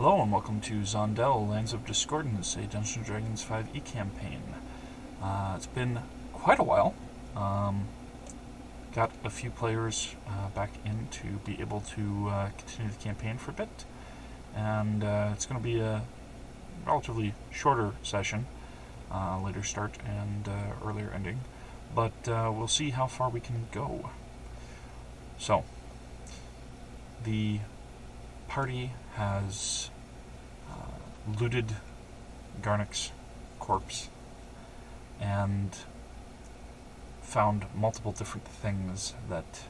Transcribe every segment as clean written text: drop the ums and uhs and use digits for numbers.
Hello and welcome to Zondell, Lands of Discordance, a Dungeons & Dragons 5e campaign. It's been quite a while. Got a few players back in to be able to continue the campaign for a bit. And it's going to be a relatively shorter session, later start and earlier ending. But we'll see how far we can go. So, the party has looted Garnick's corpse and found multiple different things that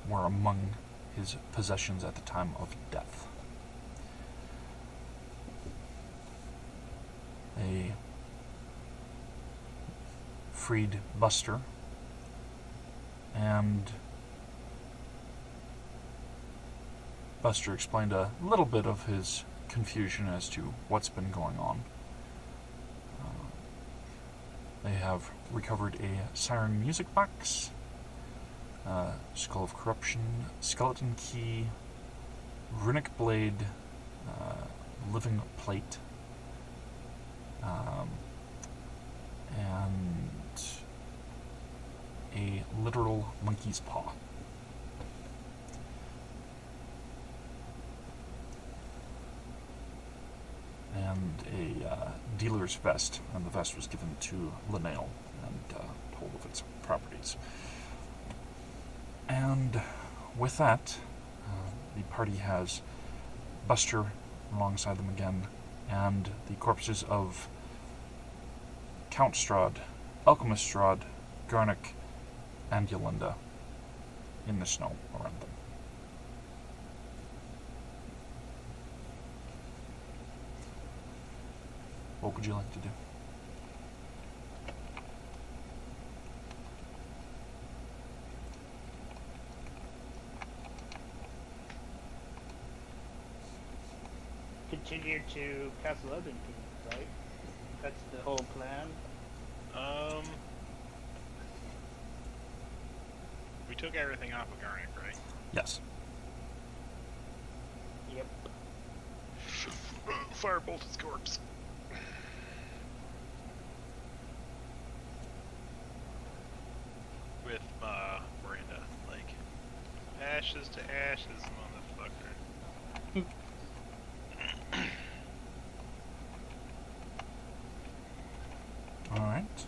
were among his possessions at the time of death. They freed Buster and Buster explained a little bit of his confusion as to what's been going on. They have recovered a siren music box, Skull of Corruption, Skeleton Key, Runic Blade, Living Plate, and a literal monkey's paw. And a dealer's vest, and the vest was given to Linnell and told of its properties. And with that, the party has Buster alongside them again, and the corpses of Count Strahd, Alchemist Strahd, Garnick, and Yllenda in the snow around them. What would you like to do? Continue to Castle Ebonpeak, right? That's the whole plan. We took everything off of Garnick, right? Yes. Yep. Firebolt his corpse. With Miranda, like, ashes to ashes, motherfucker. Alright.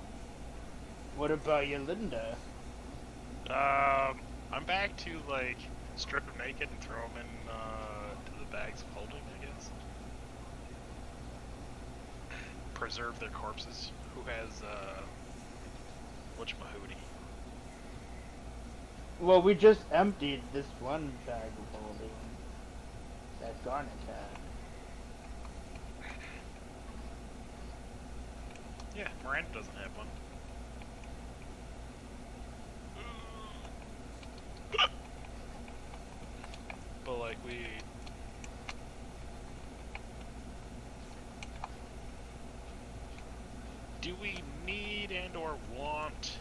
What about Yllenda? I'm back to, like, strip him naked and throw him in to the bags of holding, I guess. Preserve their corpses. Who has, whatchamahooty? Well, we just emptied this one bag of holding that Garnick had. Yeah, Miranda doesn't have one. But, like, do we need and or want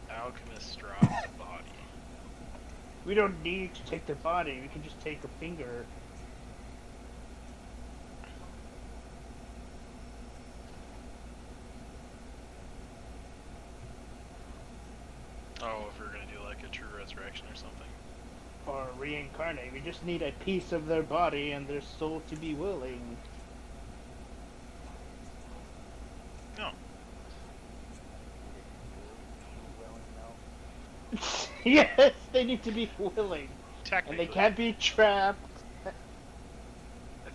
Alchemist Strahd's body? We don't need to take the body, we can just take a finger. Oh, if we're gonna do like a true resurrection or something. Or reincarnate. We just need a piece of their body and their soul to be willing. No. Yes, they need to be willing. And Technically. they can't be trapped. I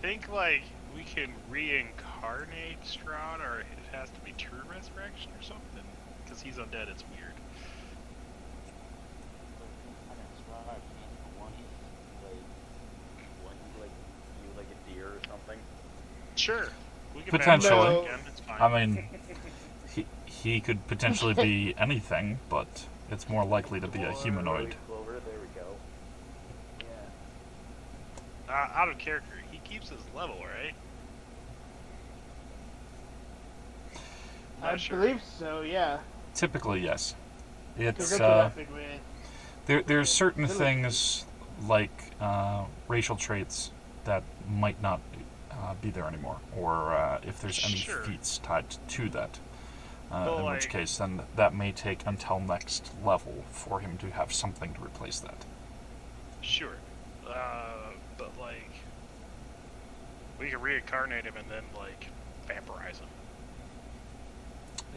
think, like, we can reincarnate Strahd, or it has to be true resurrection or something. Because he's undead, it's weird. Like a deer or something. Sure. We can Potentially. manage it again, it's fine. I mean, he could potentially be anything, but it's more likely to be a humanoid. Clover, there we go. Yeah. Out of character, he keeps his level, right? I Not sure. believe so, yeah. Typically, yes. Because It's that's what happened with... there's certain things like racial traits that might not be there anymore, or if there's any Sure. feats tied to that. Well, In which like- case, then that may take until next level for him to have something to replace that. Sure. But like, we can reincarnate him and then like vampirize him.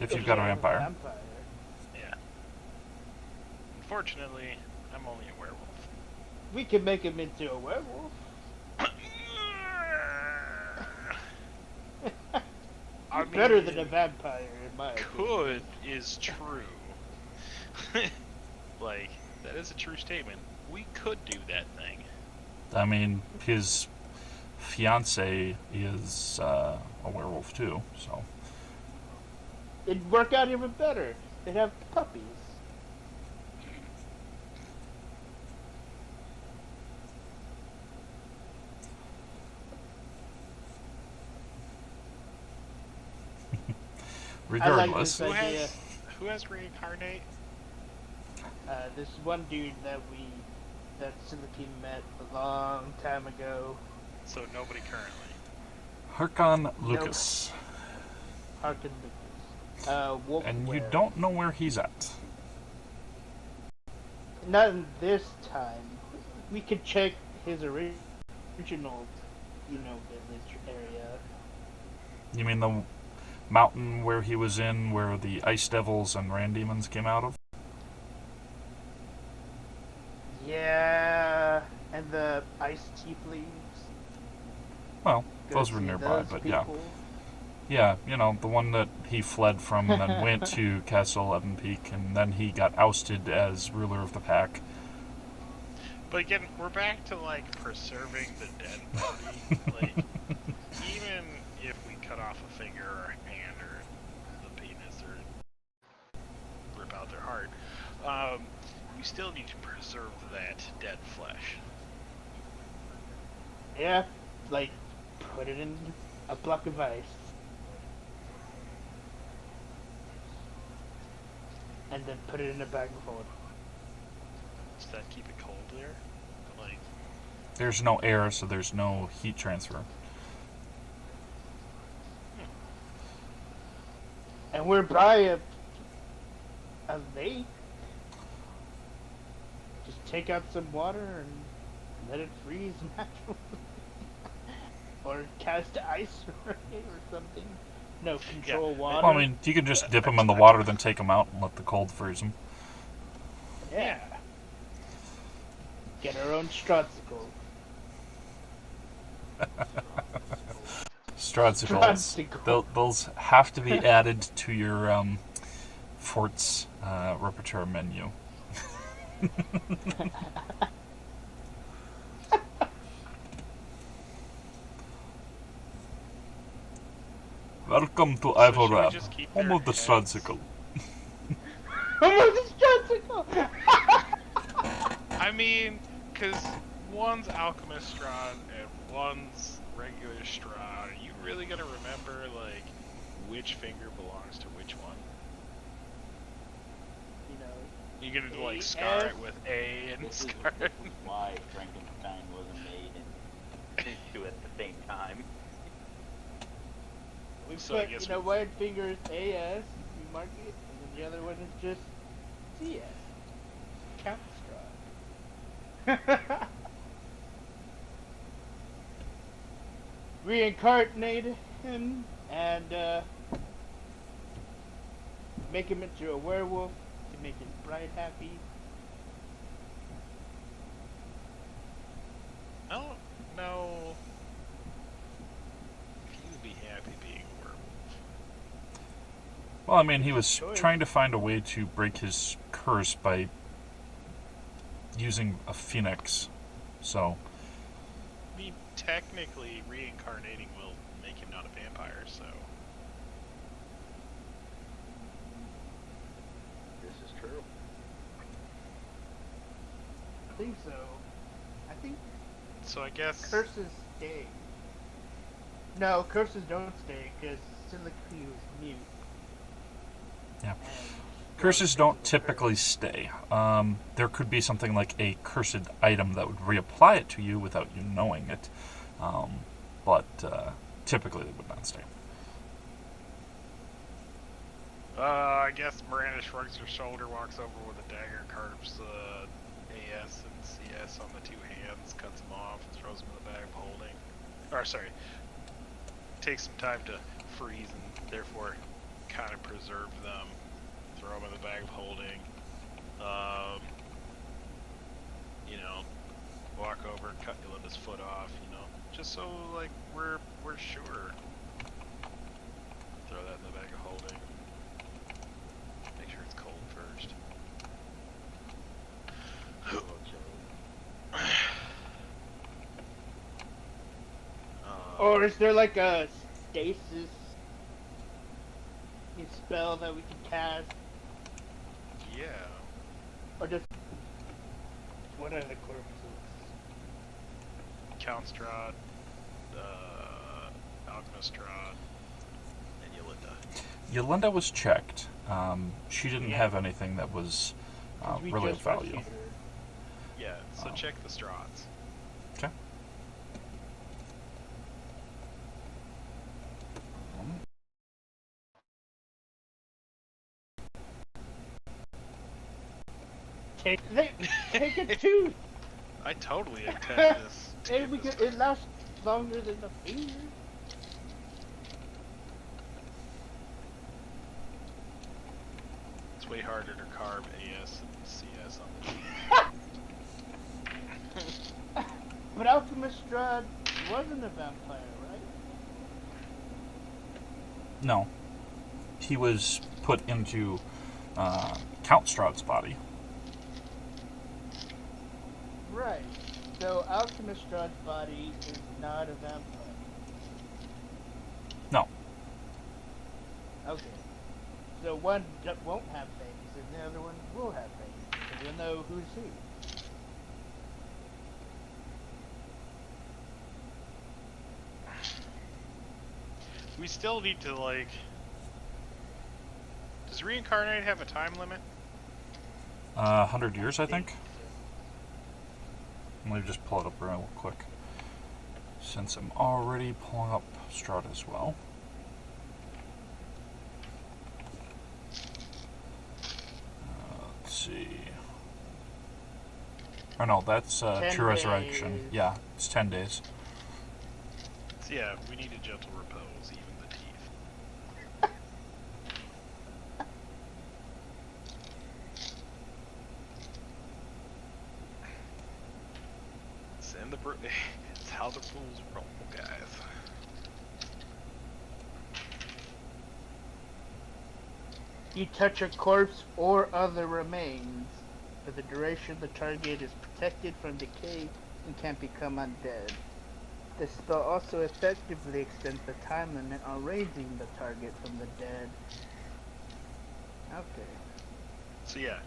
If you've got a Yeah, vampire. Yeah. Unfortunately, I'm only a werewolf. We can make him into a werewolf. I Better mean, than a vampire, in my opinion. could is true. Like, that is a true statement. We could do that thing. I mean, his fiance is a werewolf too, so. It'd work out even better. They'd have puppies. Regardless, This idea. Who has reincarnate? This one dude that Silicon met a long time ago, So nobody currently. Harkon Lucas. Harkin Lucas. Wolf And you Ware. don't know where he's at. Not in this time. We could check his original, village area. You mean the mountain where he was in, where the ice devils and ran demons came out of? Yeah, and the ice tieflings. Well, Go those were see nearby, those but people. yeah, the one that he fled from and then went to Castle Ebonpeak, and then he got ousted as ruler of the pack. But again, we're back to like preserving the dead body. Like, even if we cut off a finger or a hand or the penis or rip out their heart, we still need to preserve that dead flesh. Yeah, like put it in a block of ice. And then put it in a bag of holding. Does that keep it cold there? Like, There's no air, so there's no heat transfer. And we're by a lake. Just take out some water and let it freeze naturally. Or cast ice ray or something. No, control Yeah. water. Well, I mean, you can just dip him in the water, then take him out and let the cold freeze him. Yeah. Get our own Strahd-sicle. Stradsicles. Stradsicles. Those have to be added to your fort's repertoire menu. Welcome to So should we Ivorab, just keep home their of the heads? Stradsicle. Oh, the Strahd-sicle! I mean, because one's Alchemist Strahd and one's regular Strahd. Are you really gonna remember, like, which finger belongs to which one? You know, You gonna, like, A, scar F. it with A and This is scar it? why Frankenstein wasn't made and two at the same time. we So I put, guess one finger is AS, you mark it, and then the other one is just CS. Count Strahd. Reincarnate him and make him into a werewolf to make his bride happy. I don't know if you would be happy being a werewolf. Well, I mean, he was Choice. trying to find a way to break his curse by using a phoenix. So, I mean, technically, reincarnating will make him not a vampire, so... This is true. I think so. I think So I guess... curses stay. No, curses don't stay because Silicon is mute. yeah. And Curses don't typically stay. There could be something like a cursed item that would reapply it to you without you knowing it, but typically they would not stay. I guess Miranda shrugs her shoulder, walks over with a dagger, carves AS and CS on the two hands, cuts them off, throws them in the bag of holding. Or, sorry, takes some time to freeze and therefore kind of preserve them. Throw them in the bag of holding. Walk over, cut Yollanda's foot off, just so, like, we're sure. Throw that in the bag of holding. Make sure it's cold first. Or is there like a stasis spell that we can cast? Yeah. Or just what are the corpses? Count Strahd, Alchemist Strahd, and Yllenda. Yllenda was checked. She didn't Yeah. have anything that was 'Cause we really of just value. rescued her. Yeah, so check the Strahds. Okay. Take it too. I totally intend this. to Hey, get this it lasts longer than the fear. It's way harder to carve AS and CS on the But Alchemist Strahd wasn't a vampire, right? No. He was put into Count Strahd's body. Right. So Alchemist Strahd's body is not a vampire. No. Okay. So one won't have fangs, and the other one will have fangs. So we'll know who's who. We still need to, like... Does Reincarnate have a time limit? 100 years, I think. Let me just pull it up real quick, since I'm already pulling up Strahd as well. Let's see. Oh no, that's 10 True Resurrection. days. Yeah, it's 10 days. So yeah, we need a gentle repose, even the teeth. Send the it's how the rules roll, guys. You touch a corpse or other remains. For the duration, the target is protected from decay and can't become undead. The spell also effectively extends the time limit on raising the target from the dead. Okay. So yeah,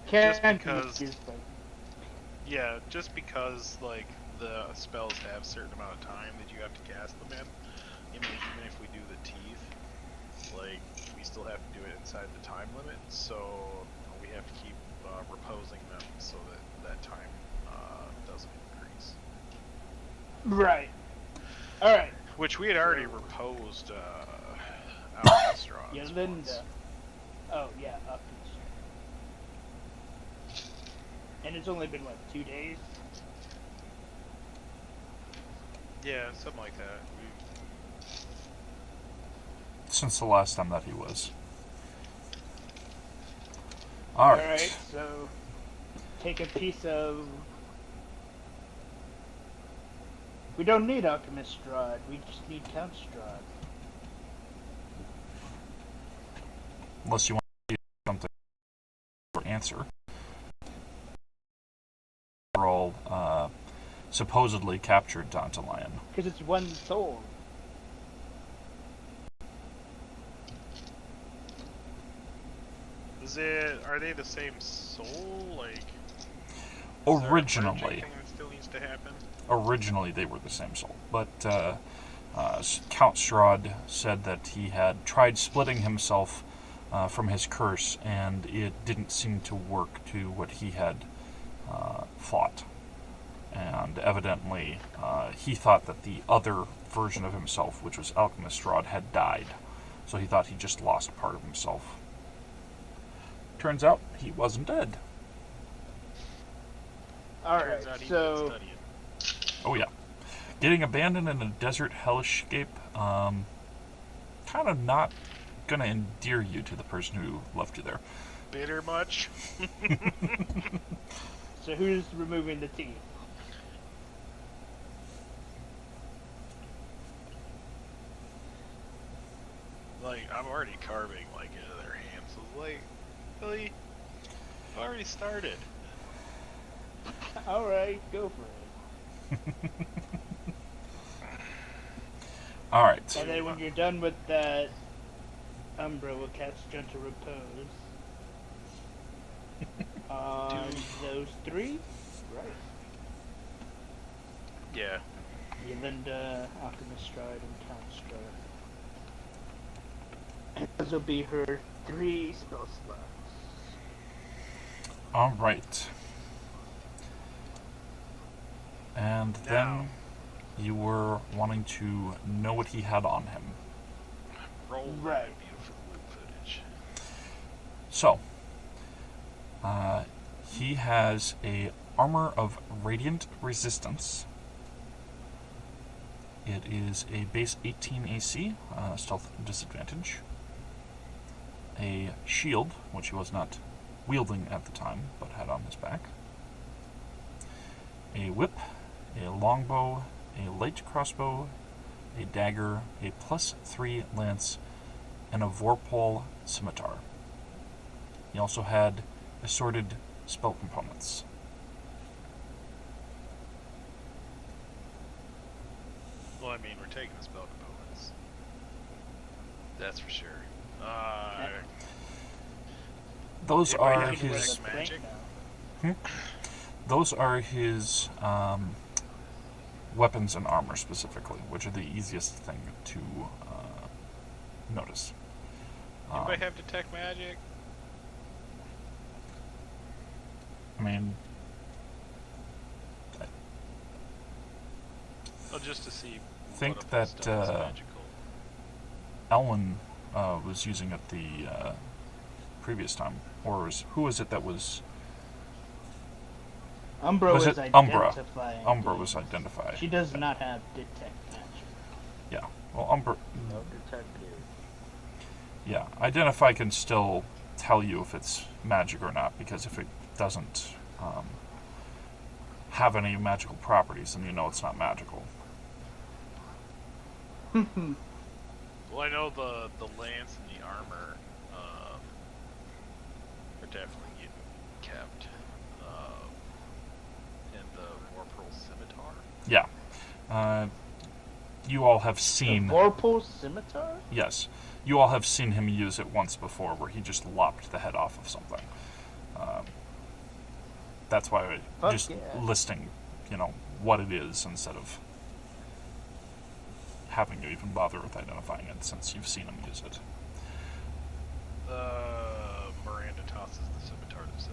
Can't be because- used by- yeah, just because like the spells have a certain amount of time that you have to cast them in. I mean, even if we do the teeth, like we still have to do it inside the time limit, so we have to keep reposing them so that time doesn't increase. Right. Alright. Which we had already reposed out of straws. Yllenda. Oh, yeah, up in Strahd. And it's only been, what, 2 days? Yeah, something like that. Since the last time that he was. Alright. Alright, so take a piece of... We don't need Alchemist Strahd, we just need Count Strahd. Unless you want to do something for answer. We're all supposedly captured Dantalion. Because it's one soul. Are they the same soul? Like, is Originally. there a merging thing that still needs to happen? Originally they were the same soul, but Count Strahd said that he had tried splitting himself from his curse, and it didn't seem to work to what he had thought. And evidently, he thought that the other version of himself, which was Alchemist Strahd, had died. So he thought he just lost part of himself. Turns out he wasn't dead. Alright, Turns out he's so... been studying. Oh yeah. Getting abandoned in a desert hellscape, kind of not gonna endear you to the person who left you there. Bitter much? So who's removing the teeth? Like, I'm already carving, like, into their hands. So, like, really? I've already started. Alright, go for it. Alright. And then when you're done with that, Umbra will cast Gentle Repose on those three, right? Yeah. Yllenda, Alchemist Strahd, and Count Strahd. And those will be her 3 spell slots. Alright. And Now. then you were wanting to know what he had on him. Roll Right. that beautiful loot footage. So, he has a armor of radiant resistance. It is a base 18 AC, stealth disadvantage. A shield, which he was not wielding at the time, but had on his back. A whip, a longbow, a light crossbow, a dagger, a +3 lance, and a vorpal scimitar. He also had assorted spell components. Well, I mean, we're taking the spell components. That's for sure. Those Anybody are have any his. Black magic? Those are his weapons and armor specifically, which are the easiest thing to notice. Anybody have detect magic? I mean, Oh, just to see. Think what of that, this stuff is magical. Elwyn was using it the previous time, or who was it that was? Umbra Was was it Umbra? identifying. Umbra these. was identified. She does not have detect magic. Yeah. Well, Umbra. No detective. Yeah, identify can still tell you if it's magic or not, because if it doesn't have any magical properties, then you know it's not magical. Well, I know the lance and the armor are definitely getting kept. And the Warpearl scimitar. Yeah. You all have seen. The Vorpal Scimitar? Yes. You all have seen him use it once before, where he just lopped the head off of something. That's why Fuck just yeah. listing, what it is instead of having to even bother with identifying it, since you've seen him use it. Miranda tosses the scimitar to Syl.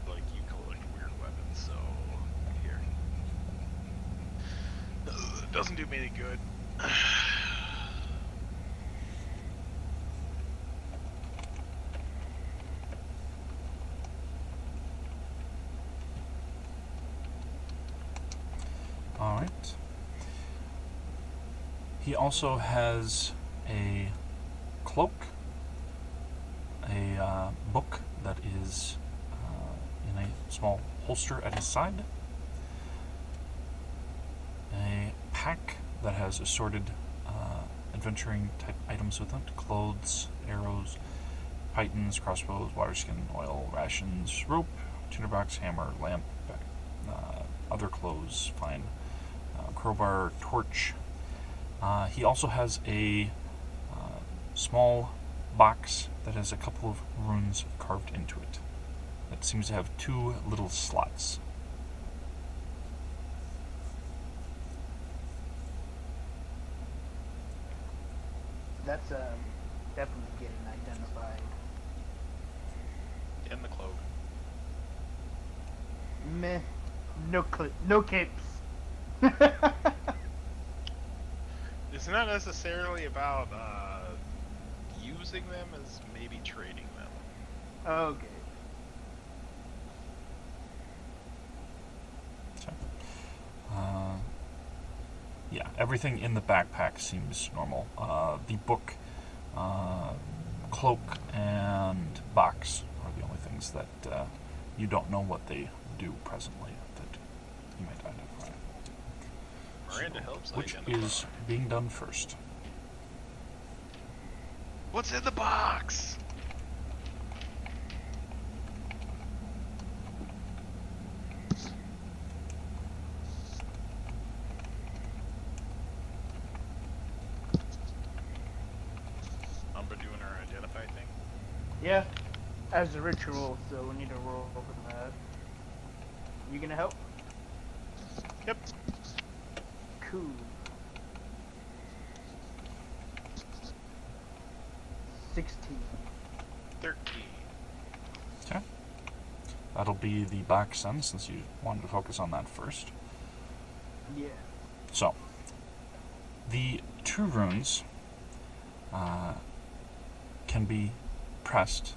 Like, you collect weird weapons, so here. Doesn't do me any good. Alright. He also has a cloak, a book that is in a small holster at his side, a pack that has assorted adventuring type items within it: clothes, arrows, pythons, crossbows, waterskin, oil, rations, rope, tinderbox, hammer, lamp, other clothes, fine, crowbar, torch. He also has a small box that has a couple of runes carved into it. That seems to have 2 little slots. That's definitely getting identified. In the cloak. Meh. No capes. It's not necessarily about using them as maybe trading them. Okay. Yeah, everything in the backpack seems normal. The book, cloak, and box are the only things that you don't know what they do presently that you might identify. Miranda helps Which identify. is being done first? What's in the box? Umbra doing her identify thing? Yeah. As a ritual, so we need to roll over that. You gonna help? Yep. Cool. 16. 13. Okay. That'll be the box then, since you wanted to focus on that first. Yeah. So, the two runes can be pressed,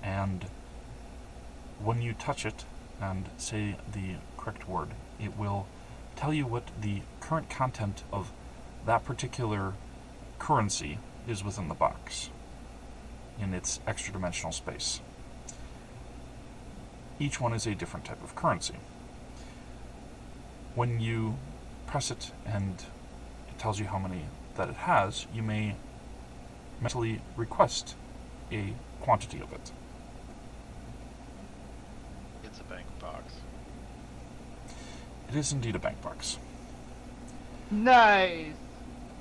and when you touch it and say the correct word, it will tell you what the current content of that particular currency is within the box in its extra dimensional space. Each one is a different type of currency. When you press it and it tells you how many that it has, you may mentally request a quantity of it. It's a bank box. It is indeed a bank box. Nice.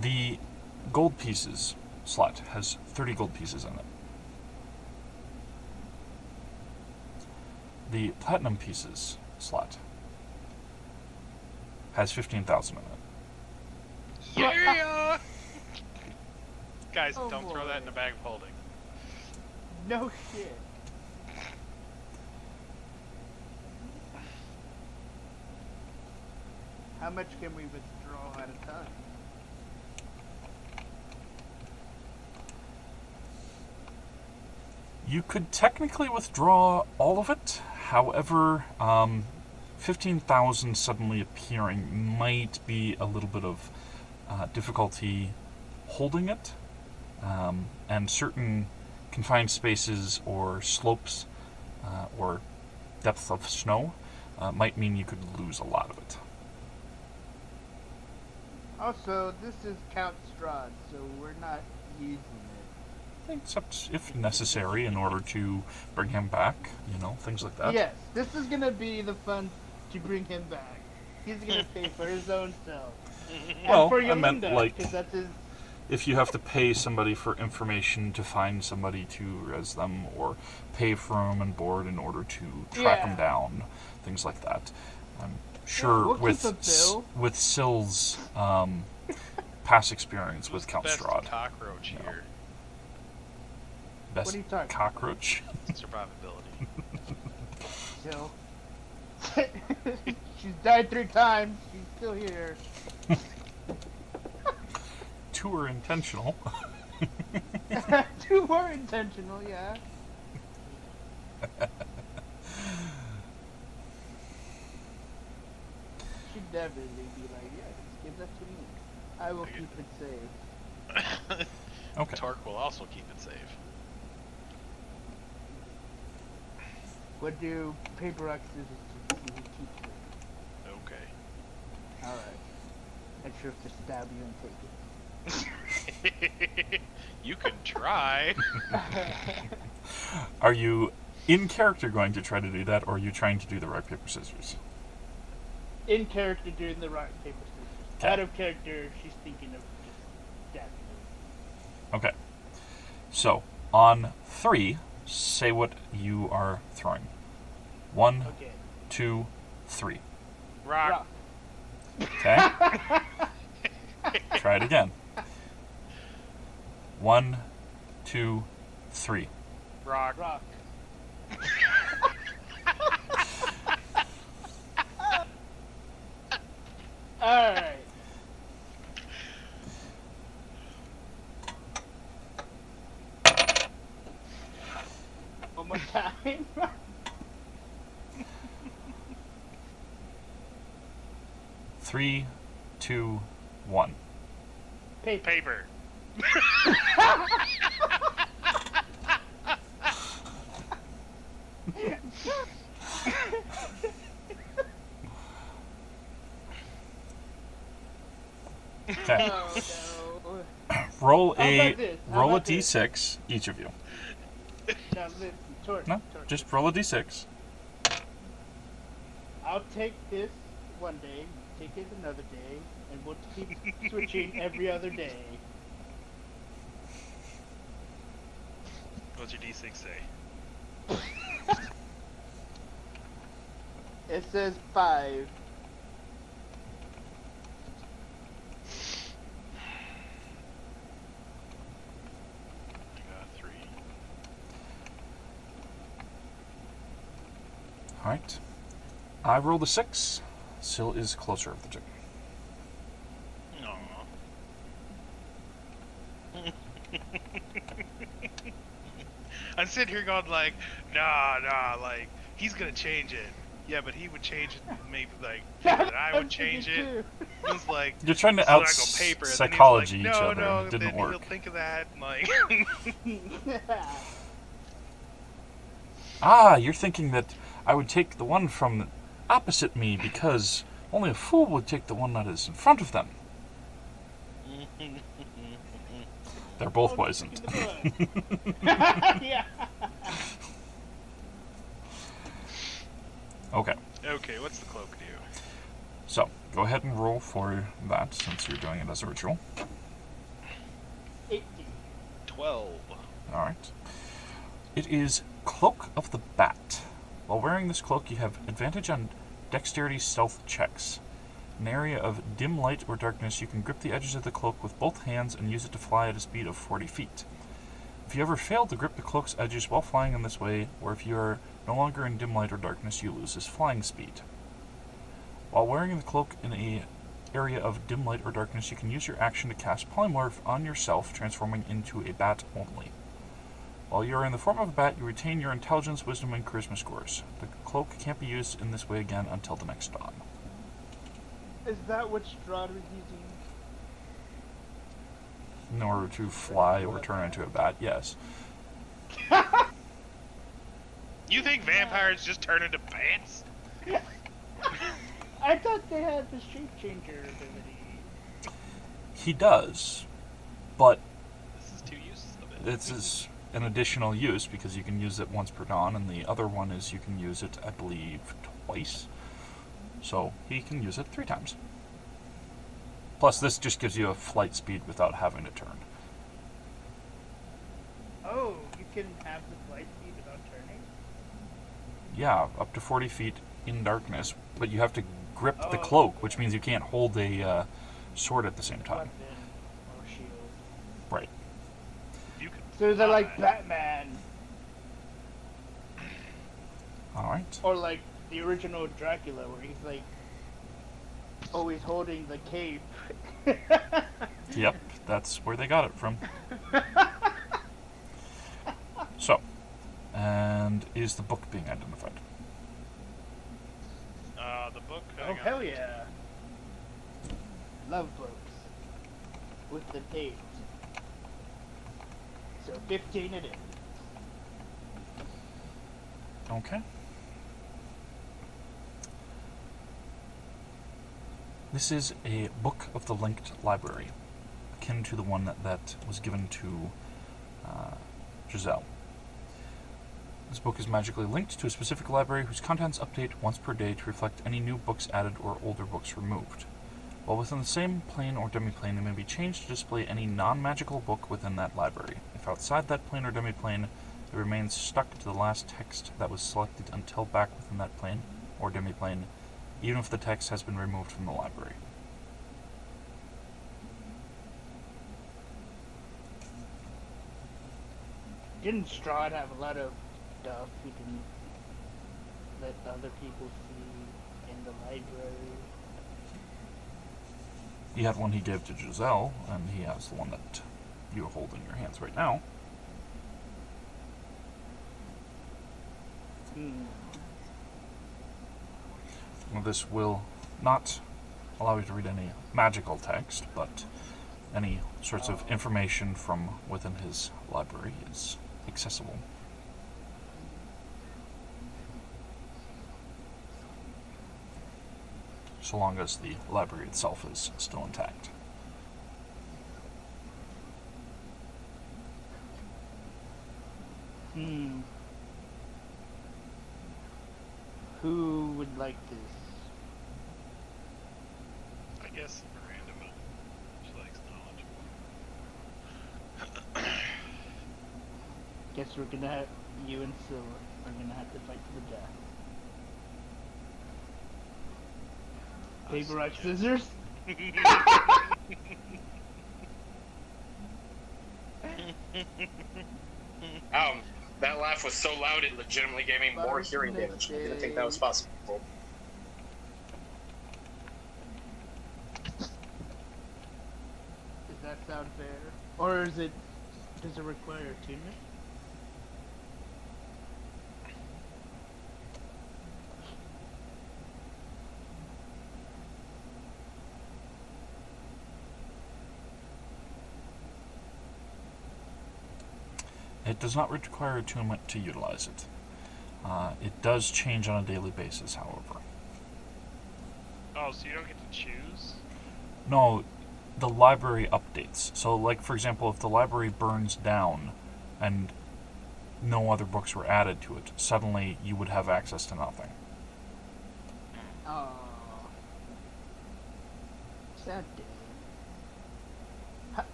The gold pieces slot has 30 gold pieces in it. The platinum pieces slot has 15,000 in it. Yeah! Guys, Oh, don't throw that in boy. the bag of holding. No shit. How much can we withdraw at a time? You could technically withdraw all of it. However, 15,000 suddenly appearing might be a little bit of difficulty holding it. And certain confined spaces or slopes or depth of snow might mean you could lose a lot of it. Also, this is Count Strahd, so we're not using it. Except if necessary in order to bring him back, things like that. Yes, this is gonna be the fun to bring him back. He's gonna pay for his own self. Well, and for I meant, Yllenda, like, 'cause that's his. If you have to pay somebody for information to find somebody to res them, or pay for room and board in order to track them Yeah. down, things like that. I'm sure we'll keep with a bill. with Sill's past experience with Count Best Strahd, cockroach here. best What are you talking cockroach. Survivability. Still. She's died 3 times. She's still here. 2 are intentional. 2 more intentional, yeah. She'd definitely be like, yes, give that to me. I will keep it safe. Okay. Torque will also keep it safe. What do paper, rock, scissors do? Who keeps it? Okay. Alright. Make sure to stab you and take it. You can try. Are you in character going to try to do that, or are you trying to do the rock, paper, scissors? In character doing the rock, paper, scissors. Okay. Out of character, she's thinking of just stabbing you. Okay. So, on 3, say what you are throwing. 1, Okay. 2, 3. Rock. Rock. Okay? Try it again. 1, 2, 3. Rock. Rock. Alright. One more time. 3, 2, 1. Paper. Paper. Okay. Oh, no. Roll How a about this? How roll a about this? d6, each of you. Now listen, Torch. No, Torch. just roll a d6. I'll take this one day, take it another day, and we'll keep switching every other day. What's your D6 say? It says 5. I got 3. Alright. I rolled a 6. Syl is closer of the two. Aww. I'm sitting here going like, nah, like, he's gonna change it. Yeah, but he would change it maybe like, yeah, but I would change it. It was like, You're trying to so I out go paper. And psychology then each he was like, other. no, and it didn't then work. he'll think of that. And like, Ah, you're thinking that I would take the one from opposite me because only a fool would take the one that is in front of them. They're both poisoned. Yeah. Okay, okay, what's the cloak do? so go ahead and roll for that since you're doing it as a ritual. 18. 12. Alright. It is Cloak of the Bat. While wearing this cloak, you have advantage on dexterity stealth checks. In an area of dim light or darkness, you can grip the edges of the cloak with both hands and use it to fly at a speed of 40 feet. If you ever fail to grip the cloak's edges while flying in this way, or if you are no longer in dim light or darkness, you lose this flying speed. While wearing the cloak in an area of dim light or darkness, you can use your action to cast Polymorph on yourself, transforming into a bat only. While you are in the form of a bat, you retain your intelligence, wisdom, and charisma scores. The cloak can't be used in this way again until the next dawn. Is that what Strahd was using? In order to fly or turn into a bat, yes. You think vampires just turn into bats? I thought they had the shape changer ability. He does, but This is 2 uses of it. this is an additional use because you can use it once per dawn, and the other one is you can use it, I believe, twice. So he can use it 3 times. Plus, this just gives you a flight speed without having to turn. Oh, you can have the flight speed without turning? Yeah, up to 40 feet in darkness, but you have to grip the Oh. cloak, which means you can't hold a sword at the same time. Weapon or shield. Right. You can So they're like fly. Batman, Alright. or like the original Dracula, where he's like always holding the cape. Yep, that's where they got it from. So, and is the book being identified? The book. Oh hang on. hell yeah! Love books with the tapes. So 15 it is. Okay. This is a book of the linked library, akin to the one that was given to Giselle. This book is magically linked to a specific library whose contents update once per day to reflect any new books added or older books removed. While within the same plane or demiplane, it may be changed to display any non-magical book within that library. If outside that plane or demiplane, it remains stuck to the last text that was selected until back within that plane or demiplane, even if the text has been removed from the library. Didn't Strahd have a lot of stuff he didn't let other people see in the library? He had one he gave to Giselle, and he has the one that you hold in your hands right now. Well, this will not allow you to read any magical text, but any sorts of information from within his library is accessible. So long as the library itself is still intact. Who would like this? I guess Miranda will. She likes knowledge. Guess we're gonna have you and Scylla are gonna have to fight to the death. Paper, rock, scissors? That laugh was so loud it legitimately gave me more hearing damage. I didn't think that was possible. Does that sound fair? Or does it require attunement? It does not require attunement to utilize it. It does change on a daily basis, however. Oh, so you don't get to choose? No, the library updates. So, like, for example, if the library burns down and no other books were added to it, suddenly you would have access to nothing. Oh. Sad day.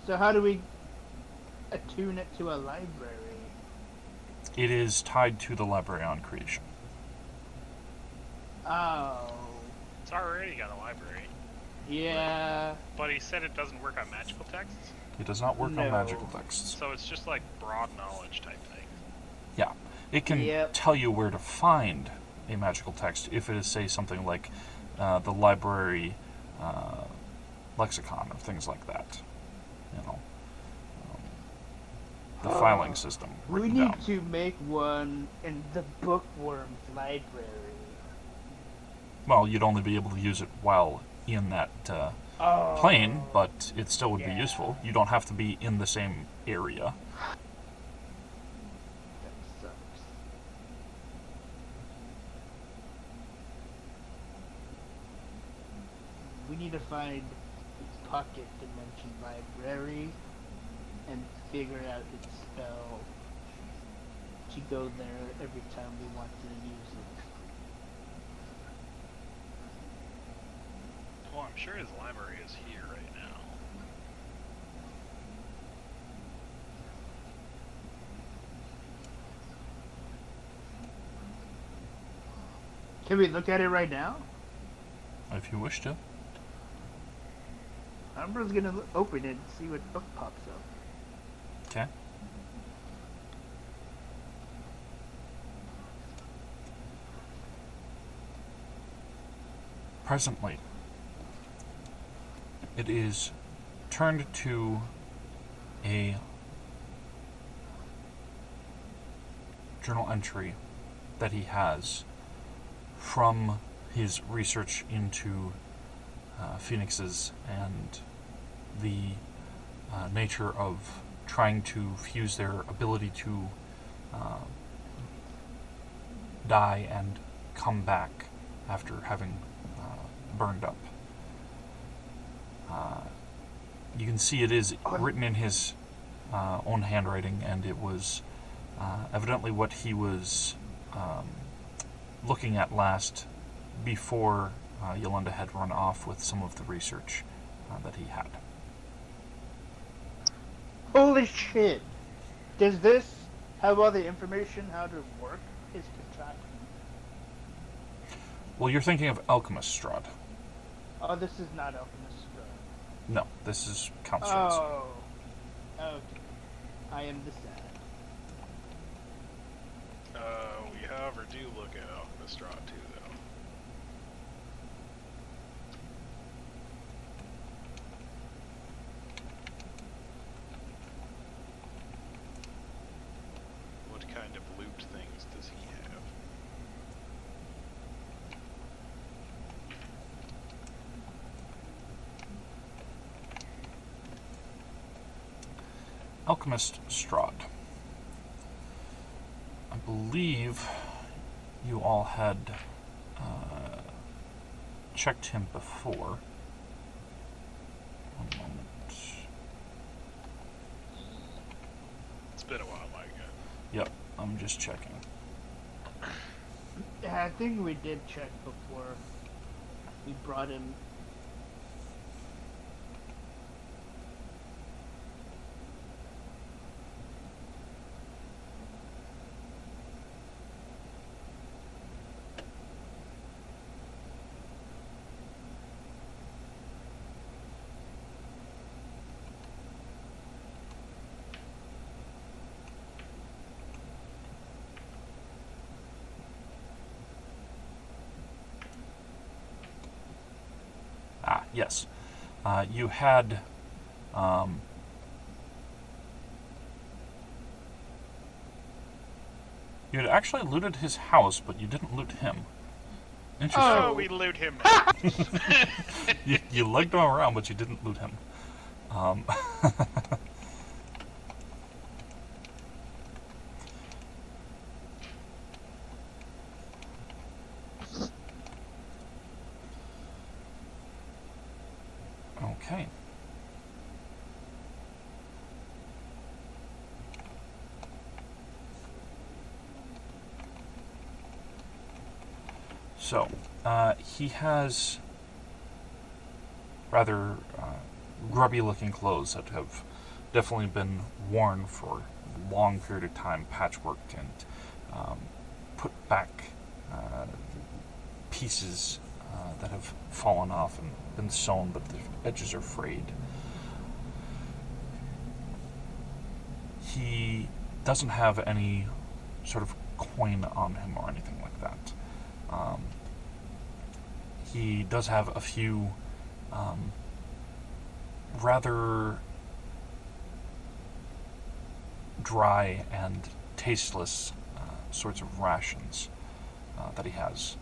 So how do we attune it to a library? It is tied to the library on creation. Oh. It's already got a library. Yeah. But he said it doesn't work on magical texts, It does not work No. on magical texts. so it's just like broad knowledge type thing. Yeah. It can Yep. tell you where to find a magical text if it is, say, something like the library lexicon or things like that. You know, the filing system We written need down. to make one in the bookworm's library. Well, you'd only be able to use it while in that Oh. plane, but it still would be Yeah. useful. You don't have to be in the same area. That sucks. We need to find its pocket dimension library and figure out its spell to go there every time we want to use it. Well, I'm sure his library is here right now. Can we look at it right now? If you wish to. Umbra's gonna open it and see what book pops up. Okay. Presently, it is turned to a journal entry that he has from his research into phoenixes and the nature of trying to fuse their ability to die and come back after having burned up. You can see it is written in his own handwriting, and it was evidently what he was looking at last before Yllenda had run off with some of the research that he had. Holy shit! Does this have all the information how to work his contraption? Well, you're thinking of Alchemist Strahd. Oh, this is not Alchemist Strahd. No, this is Count Strahd. Oh. Okay. I am the sad. We however do look at Alchemist Strahd too, though. What kind of loot things does he have? Alchemist Strahd. I believe you all had checked him before. One moment. It's been a while, Mike. Yep, I'm just checking. Yeah, I think we did check before. We brought him. Yes. You had you had actually looted his house, but you didn't loot him. Interesting. Oh, we loot him. You lugged him around, but you didn't loot him. Okay. So, he has rather grubby-looking clothes that have definitely been worn for a long period of time, patchworked and put back pieces that have fallen off and been sewn, but the edges are frayed. He doesn't have any sort of coin on him or anything like that. He does have a few rather dry and tasteless sorts of rations that he has.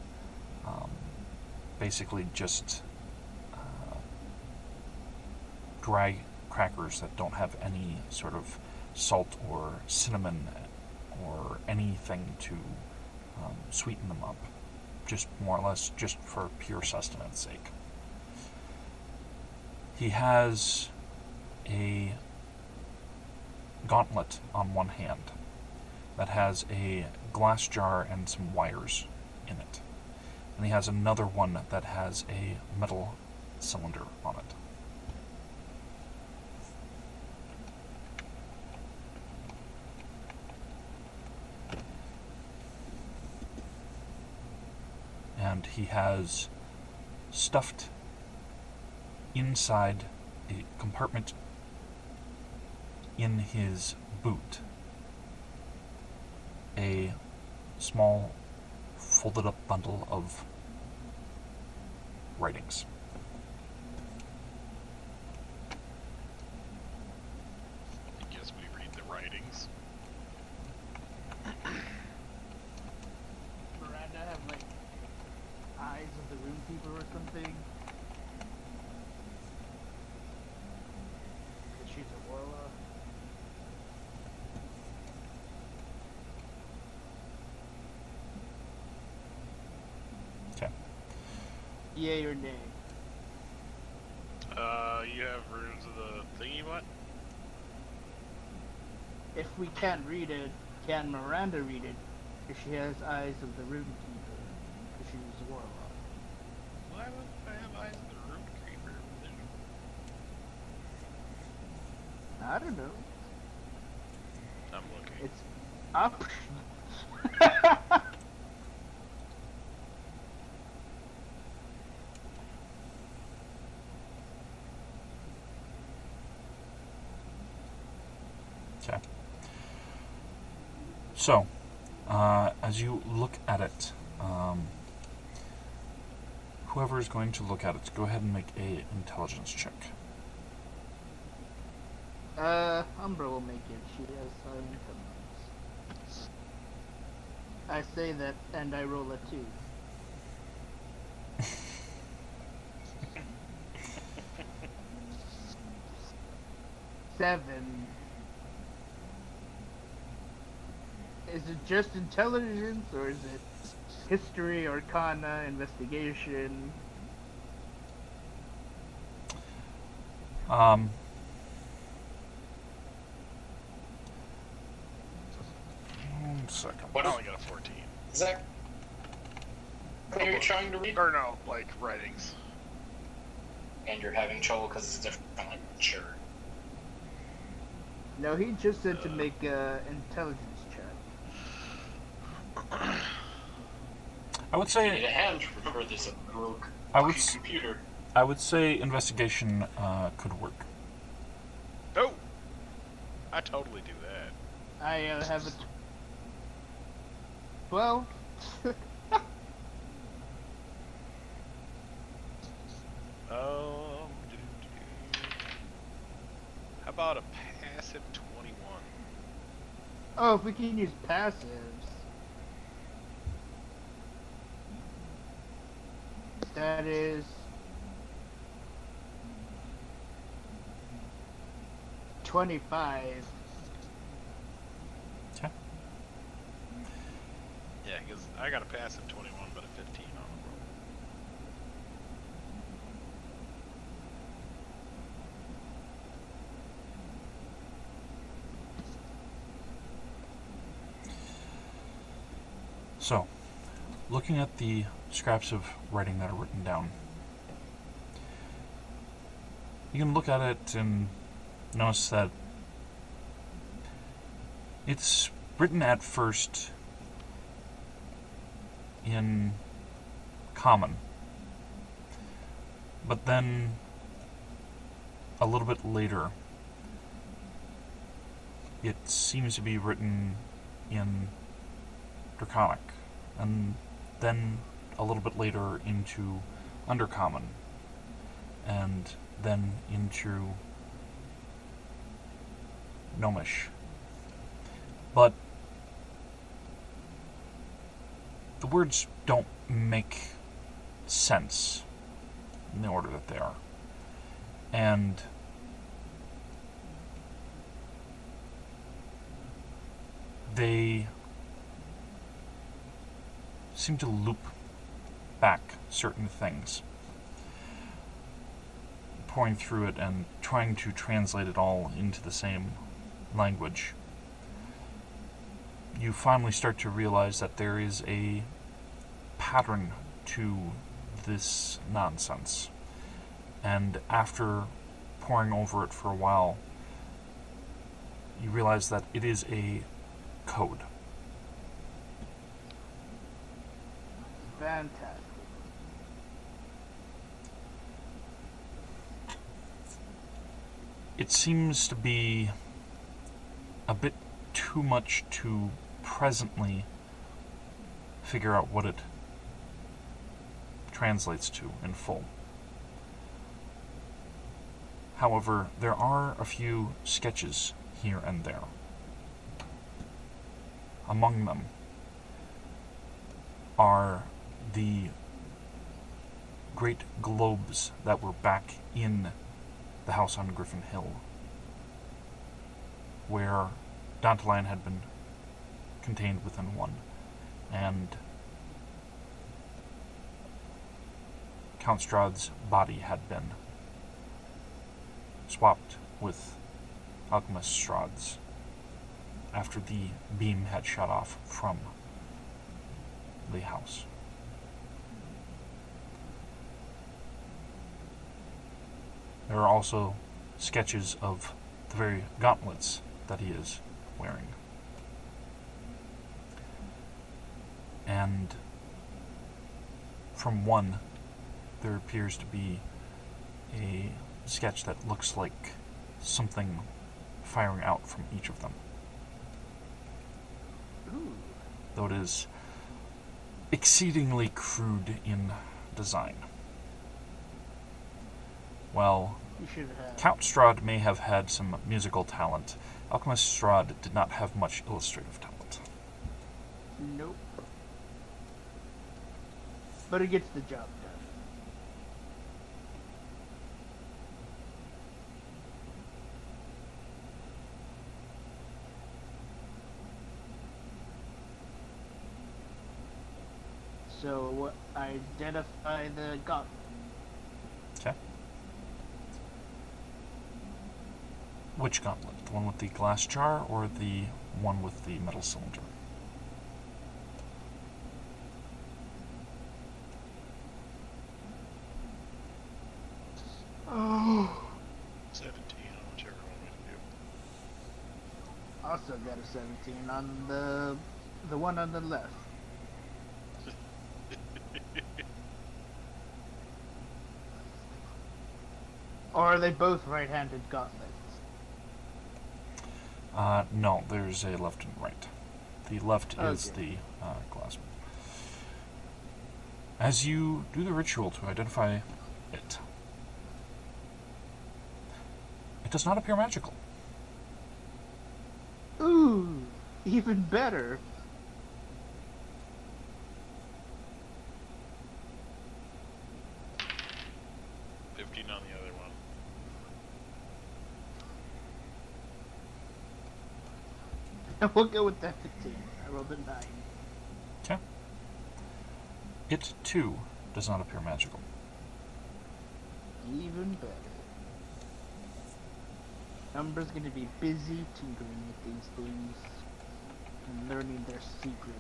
Basically just dry crackers that don't have any sort of salt or cinnamon or anything to sweeten them up. Just more or less just for pure sustenance sake. He has a gauntlet on one hand that has a glass jar and some wires in it. And he has another one that has a metal cylinder on it. And he has stuffed inside a compartment in his boot a small folded up bundle of writings. I guess we read the writings. Miranda have like eyes of the room keeper or something. 'Cause she's a warlock. Okay. Yay or nay? You have runes of the thingy what? If we can't read it, can Miranda read it? If she has eyes of the room keeper, because she's a warlock. Why would I have eyes of the rune creeper? I don't know. I'm looking. It's up. Okay. So, As you look at it, whoever is going to look at it, go ahead and make a intelligence check. Umbra will make it. She has silent commands. I say that, and I roll a 2. Seven. Is it just intelligence, or is it history, arcana, investigation? One second. What I is only got a 14. that? What you're trying to read? Or no, like writings. And you're having trouble because it's different. Like, sure. No, he just said to make a intelligence check. I would I need say a hand for this broke I would computer. I would say investigation could work. Oh! I totally do that. I have a 12. How about a passive 21? Oh, if we can use passives. That is 25. Okay. Yeah, because I got a passive 21, but a 15 on the roll. So, looking at the scraps of writing that are written down, you can look at it and notice that it's written at first in common, but then a little bit later it seems to be written in Draconic, and then a little bit later into Undercommon, and then into Gnomish. But the words don't make sense in the order that they are. And they seem to loop back certain things. Pouring through it and trying to translate it all into the same language, you finally start to realize that there is a pattern to this nonsense. And after poring over it for a while, you realize that it is a code. Fantastic. It seems to be a bit too much to presently figure out what it translates to in full. However, there are a few sketches here and there. Among them are the great globes that were back in the house on Griffin Hill, where Dantalion had been contained within one, and Count Strahd's body had been swapped with Alchemist Strahd's after the beam had shot off from the house. There are also sketches of the very gauntlets that he is wearing. And from one, there appears to be a sketch that looks like something firing out from each of them. Ooh. though it is exceedingly crude in design. Well, You should have. Count Strahd may have had some musical talent. Alchemist Strahd did not have much illustrative talent. Nope. But it gets the job done. So identify the gauntlet. Okay. Which gauntlet? The one with the glass jar or the one with the metal cylinder? Oh. 17 on whichever one we do. Also got a 17 on the one on the left. Or are they both right-handed gauntlets? No, there's a left and right. The left is Okay. the glass one. As you do the ritual to identify it, it does not appear magical. Ooh, even better. On the other one. We'll go with that 15. I rolled a 9. Okay. It, too, does not appear magical. Even better. Umbra's gonna be busy tinkering with these things and learning their secrets.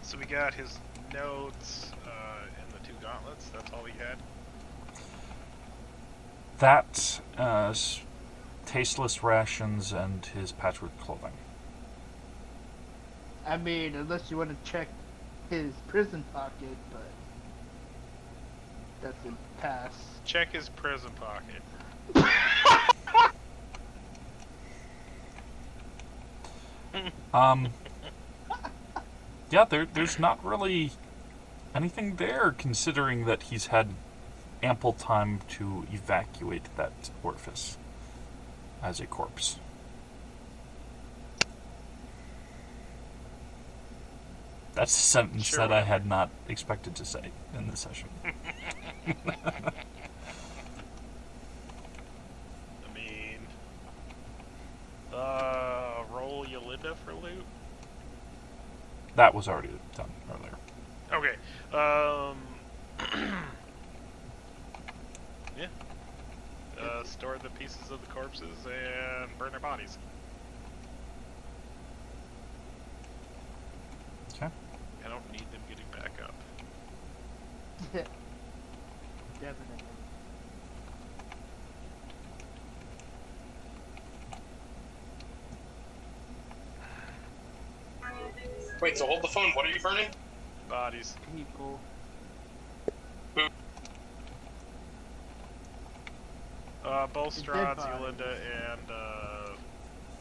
So we got his notes and the 2 gauntlets. That's all we had. That, tasteless rations and his patchwork clothing. I mean, unless you want to check his prison pocket, but that's a pass. Check his prison pocket. Yeah, there's not really anything there, considering that he's had ample time to evacuate that orifice as a corpse. That's a sentence Sure, that I whatever. had not expected to say in this session. I mean, roll Yllenda for loot. That was already done earlier. Okay. Yeah. Store the pieces of the corpses and burn their bodies. Okay. I don't need them getting back up. Definitely. Wait, so hold the phone. What are you burning? Bodies. People. Both The Strahd, dead bodies. Yllenda, and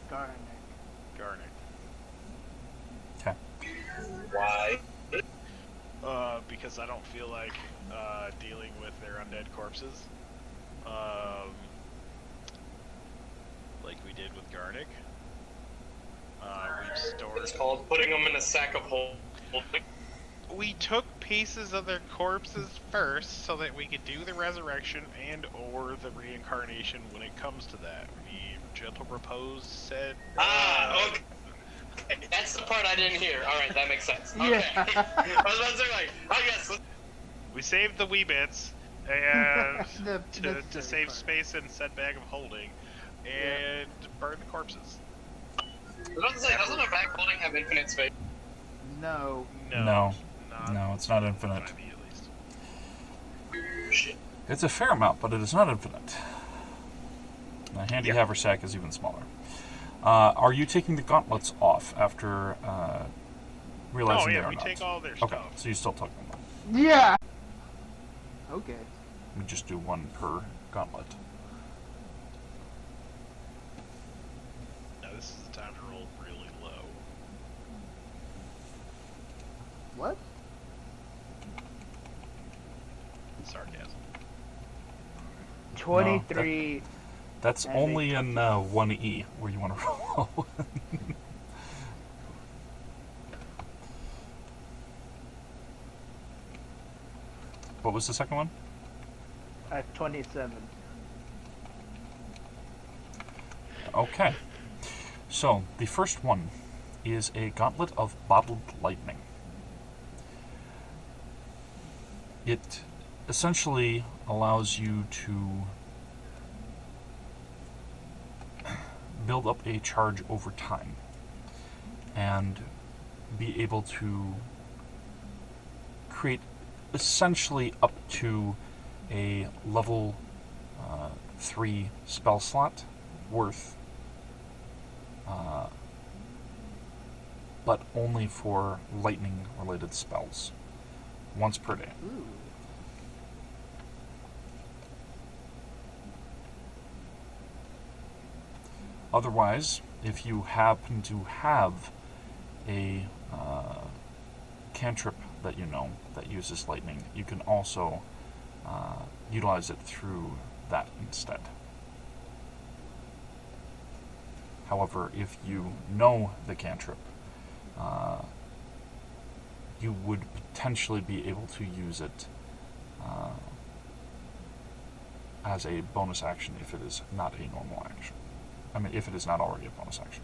Garnick. Garnick. Okay. Why? Because I don't feel like dealing with their undead corpses. Like we did with Garnick. We've stored. It's called putting them in a sack of holding. We took pieces of their corpses first so that we could do the resurrection and or the reincarnation when it comes to that. We gentle repose said. Okay. That's the part I didn't hear. All right, that makes sense. Okay. Yeah. I was about to say, like, I guess. We saved the wee bits and The to necessary save part. space in said bag of holding and burn the corpses. I was about to say, doesn't a bag holding have infinite space? No. No. No. Not No, it's not infinite. by me, at least. Shit. It's a fair amount, but it is not infinite. The handy Yeah. haversack is even smaller. Are you taking the gauntlets off after realizing Oh they yeah, are we not? take all their Okay, stuff. so you still took them off. Yeah. Okay. We just do one per gauntlet. Now this is the time to roll really What? Sarcasm. 23. That's And only a in 1E where you want to roll. What was the second one? 27. Okay. So, the first one is a Gauntlet of Bottled Lightning. It essentially allows you to build up a charge over time and be able to create essentially up to a level 3 spell slot worth, but only for lightning related spells, once per day. Ooh. Otherwise, if you happen to have a cantrip that you know that uses lightning, you can also utilize it through that instead. However, if you know the cantrip, you would potentially be able to use it as a bonus action if it is not a normal action. I mean, if it is not already a bonus action.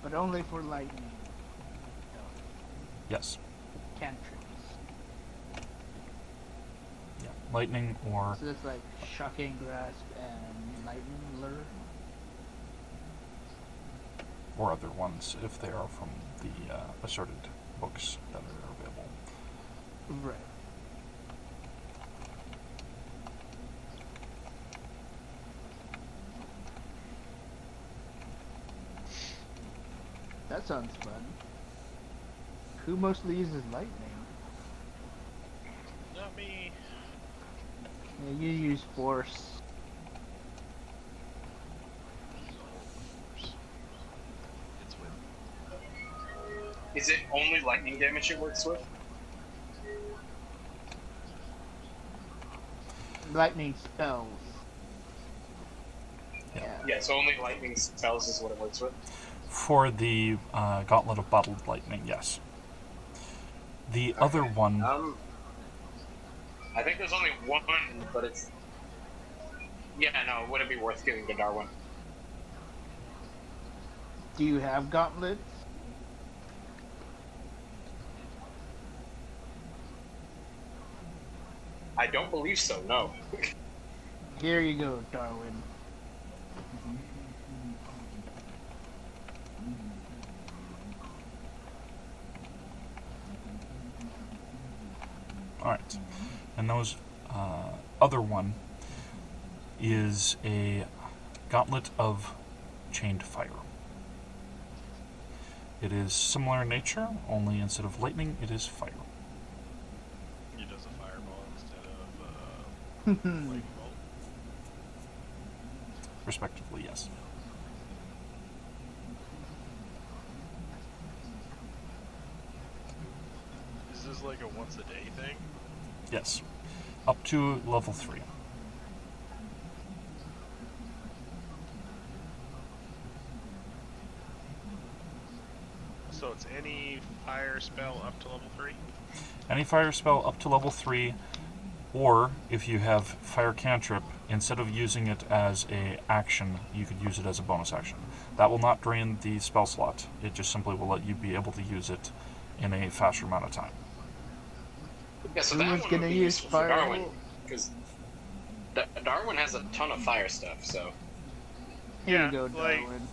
But only for lightning. Yes. Cantrips. Yeah. Lightning or So it's like Shocking Grasp and Lightning Lure. other ones if they are from the assorted books that are available. Right. That sounds fun. Who mostly uses lightning? Not me. Yeah, you use force. It's with. Is it only lightning damage it works with? Lightning spells. Yeah. Yeah, so only lightning spells is what it works with. For the Gauntlet of Bottled Lightning, yes. The other one, I think there's only one, but it's... Yeah, no, it wouldn't be worth giving to Darwin. Do you have gauntlets? I don't believe so, no. Here you go, Darwin. alright, and those other one is a Gauntlet of Chained Fire. It is similar in nature, only instead of lightning, it is fire. It does a fireball instead of lightning bolt. Respectively, yes. Is this like a once a day thing? Yes. Up to level 3. So it's any fire spell up to level 3? Any fire spell up to level 3, or if you have fire cantrip, instead of using it as a action, you could use it as a bonus action. That will not drain the spell slot. It just simply will let you be able to use it in a faster amount of time. Yeah, so Who that was one gonna would be use useful for Darwin, Firebolt? because Darwin has a ton of fire stuff, so... Here Yeah, you go, like- Darwin.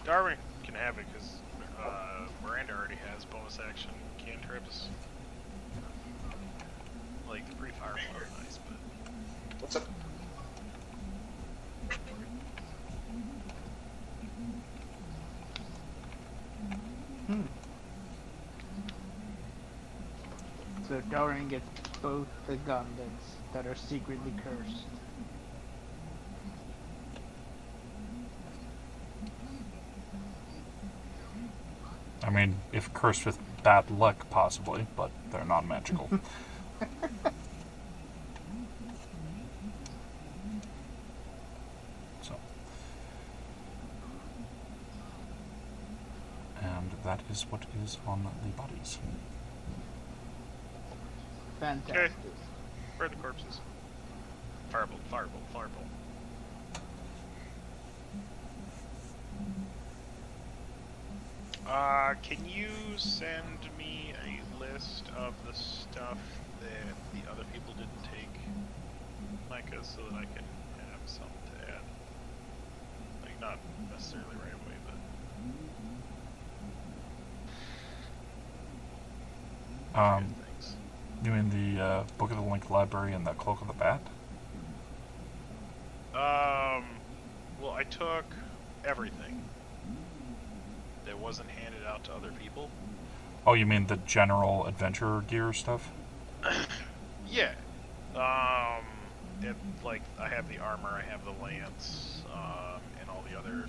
Darwin can have it because Miranda already has bonus action cantrips. Like the pre-fireball is nice, but What's up? So Darwin gets both the gauntlets that are secretly cursed. I mean, if cursed with bad luck, possibly, but they're not magical. So. And that is what is on the bodies. Fantastic. Where are the corpses? Firebolt, firebolt, firebolt. Can you send me a list of the stuff that the other people didn't take, Micah, so that I can have some to add? Like, not necessarily right away, but... things. You mean the Book of the Link Library and the Cloak of the Bat? Well, I took everything that wasn't handed out to other people. Oh, you mean the general adventure gear stuff? Yeah. Like, I have the armor, I have the lance, and all the other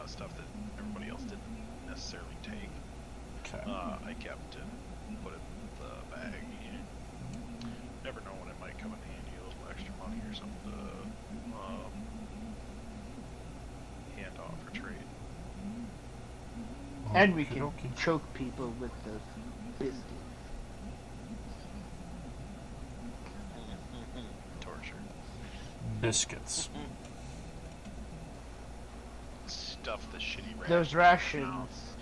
stuff that everybody else didn't necessarily take. Okay. I kept and put it in the bag. Never know when it might come in handy, a little extra money or something to hand off or trade. And we can Okey-dokey. choke people with the biscuit. Torture. Biscuits. Stuff the shitty rat Those in rations.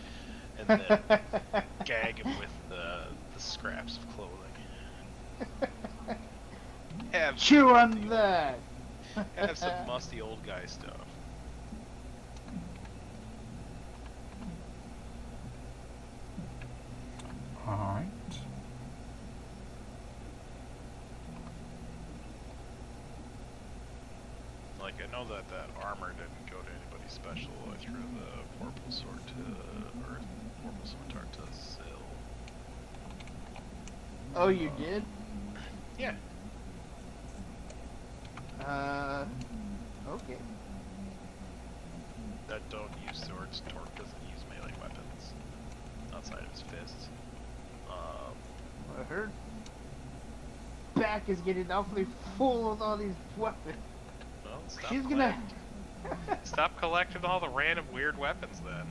his mouth, and then gag him with the scraps of clothing. Have Chew some on musty that! old- Have some musty old guy stuff. Alright. Like, I know that armor didn't go to anybody special. I threw the Vorpal Sword or Vorpal Sword to Syl. Oh, you did? Yeah. Okay. That don't use swords. Torque doesn't use melee weapons outside of his fists. I heard. Back is getting awfully full with all these weapons. Well, stop She's gonna... Stop collecting all the random weird weapons then.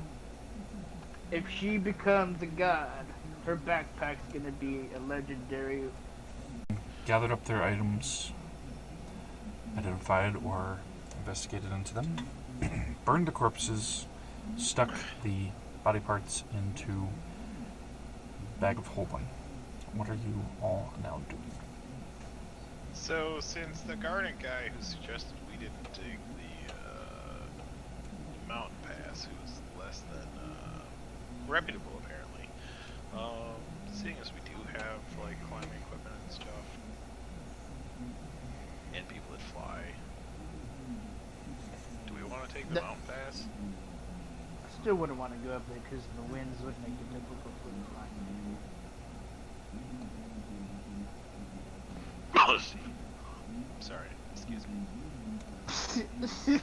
If she becomes a god, her backpack's gonna be a legendary... Gathered up their items, identified or investigated into them, burned the corpses, stuck the body parts into a bag of holding. What are you all now doing? So, since the Garnick guy who suggested we didn't take the mountain pass, who's less than reputable apparently, seeing as we do have like climbing equipment and stuff, and people that fly, do we want to take the mountain pass? Still wouldn't want to go up there because the winds would make it difficult for the flying. Sorry, excuse me.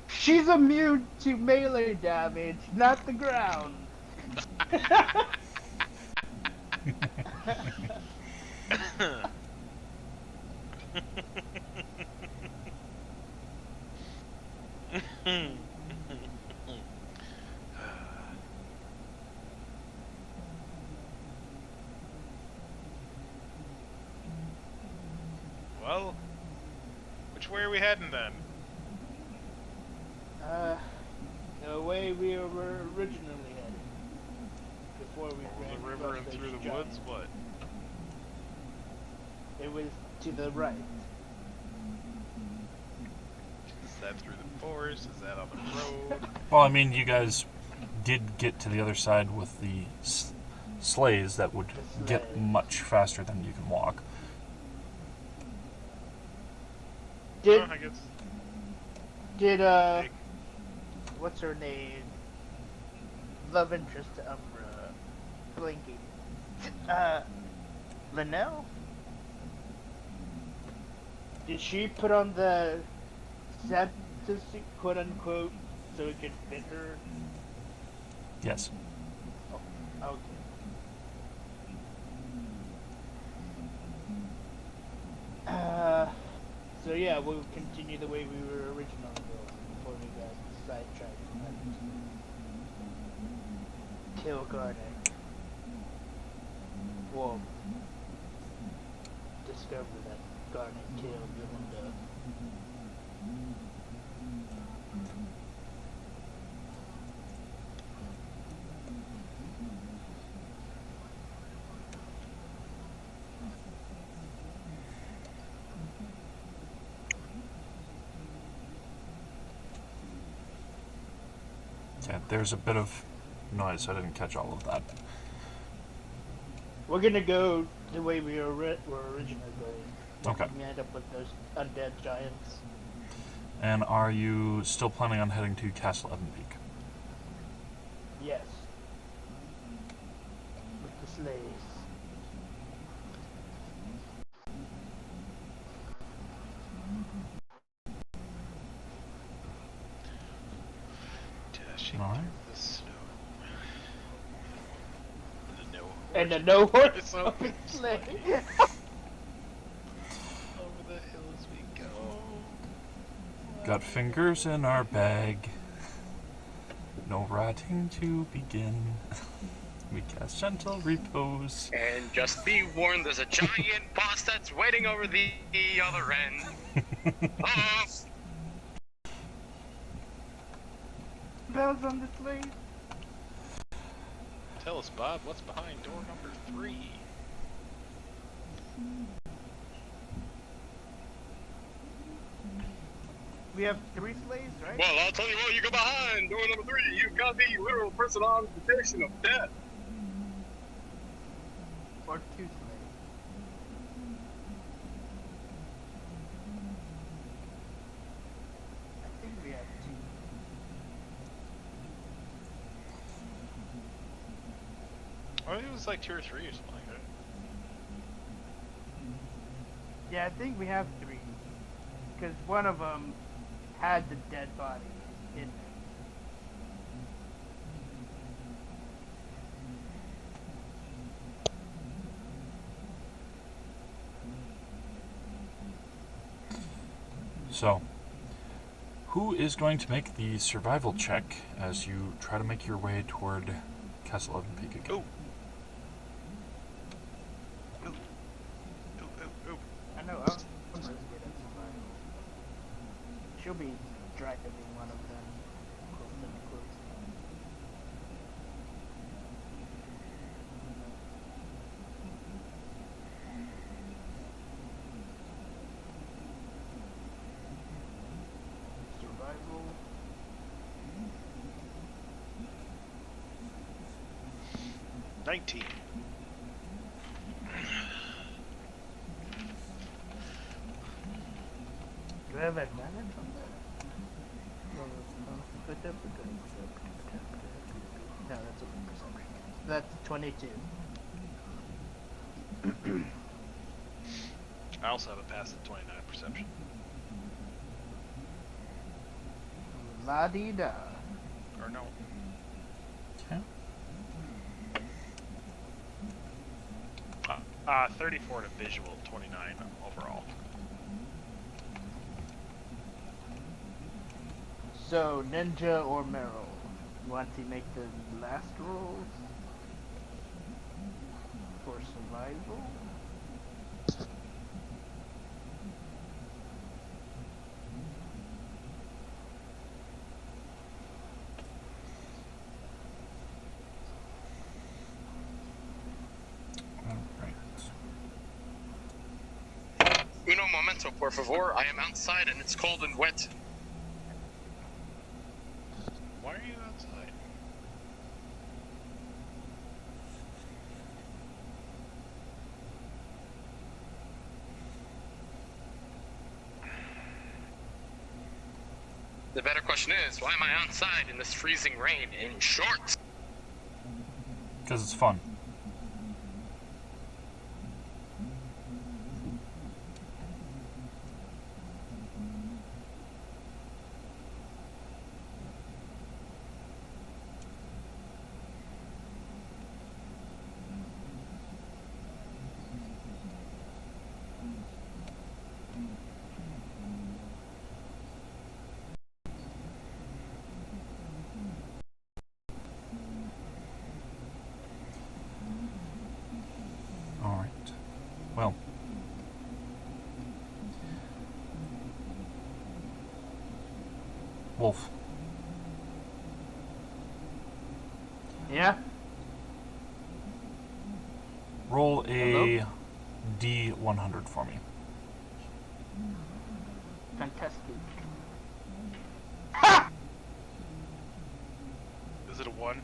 She's immune to melee damage, not the ground. Well, which way are we heading then? The way we were originally headed. Before we Over ran the river across and through those the woods? giants. What? It was to the right. Is that through the forest? Is that on the road? Well, I mean, you guys did get to the other side with the sleighs that would The get sleigh. much faster than you can walk. Did Oh, I guess. did what's her name? Love interest to Umbra, Blinky. Linnell? Did she put on the Santa suit, quote unquote, so it could fit her? Yes. Oh, okay. So yeah, we'll continue the way we were originally going before we got sidetracked and kill Garnick. Well, discover that Garnick killed Yllenda. Yeah, there's a bit of noise. I didn't catch all of that. We're gonna go the way we were originally going. Okay. We end up with those undead giants. And are you still planning on heading to Castle Ebonpeak? Yes. With the slaves. Dashing Alright. through the snow. And a no horse It's open open sleigh. Over the hills we go. Got fingers in our bag. No rotting to begin. We cast gentle repose. And just be warned, there's a giant boss that's waiting over the other end. Oh! Bells on the sleigh. Tell us, Bob, what's behind door number 3? We have 3 sleighs, right? Well, I'll tell you what, you go behind door number 3. You've got the literal personification of death. Or 2 sleighs. I think we have 2. I think it was like 2 or 3 or something like that. Yeah, I think we have 3. Because one of them had the dead body in it. So, who is going to make the survival check as you try to make your way toward Castle Ebonpeak again? Ooh. Ooh. I know, I'm really good at survival. She'll be driving one of them close and close. Survival. Ooh. 19. Do I have advantage on that? No, that's a perception. That's 22. I also have a pass at 29 perception. La-dee-da. Or no. Okay. 34 to visual, 29 overall. So, Ninja or Meryl? You want to make the last rolls? For survival? Uno momento, por favor. I am outside and it's cold and wet. Why are you outside? The better question is, why am I outside in this freezing rain in shorts? Because it's fun. Wolf. Yeah? Roll a Hello? D100 for me. Fantastic. Ha! Is it a 1?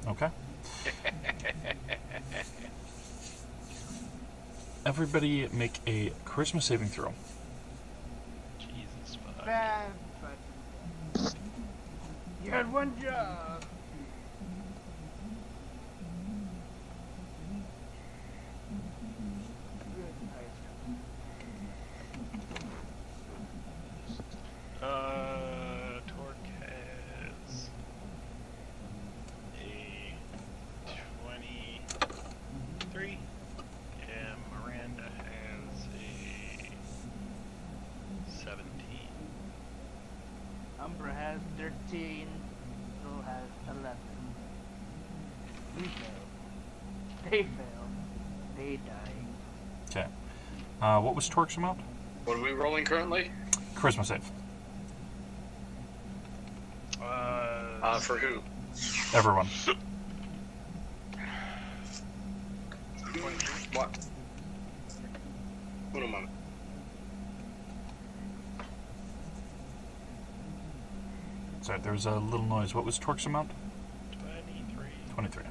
Okay. Everybody make a charisma saving throw. Jesus fuck. Bad, but you had one job. Torque has a 23, and Miranda has a 17. Umbra has 13. Phil has 11. We fail. They fail. They die. Okay. What was Torque's amount? What are we rolling currently? Charisma save. For who? Everyone. 23. What? Hold on a moment. Sorry, there was a little noise. What was Torque's amount? 23. 23.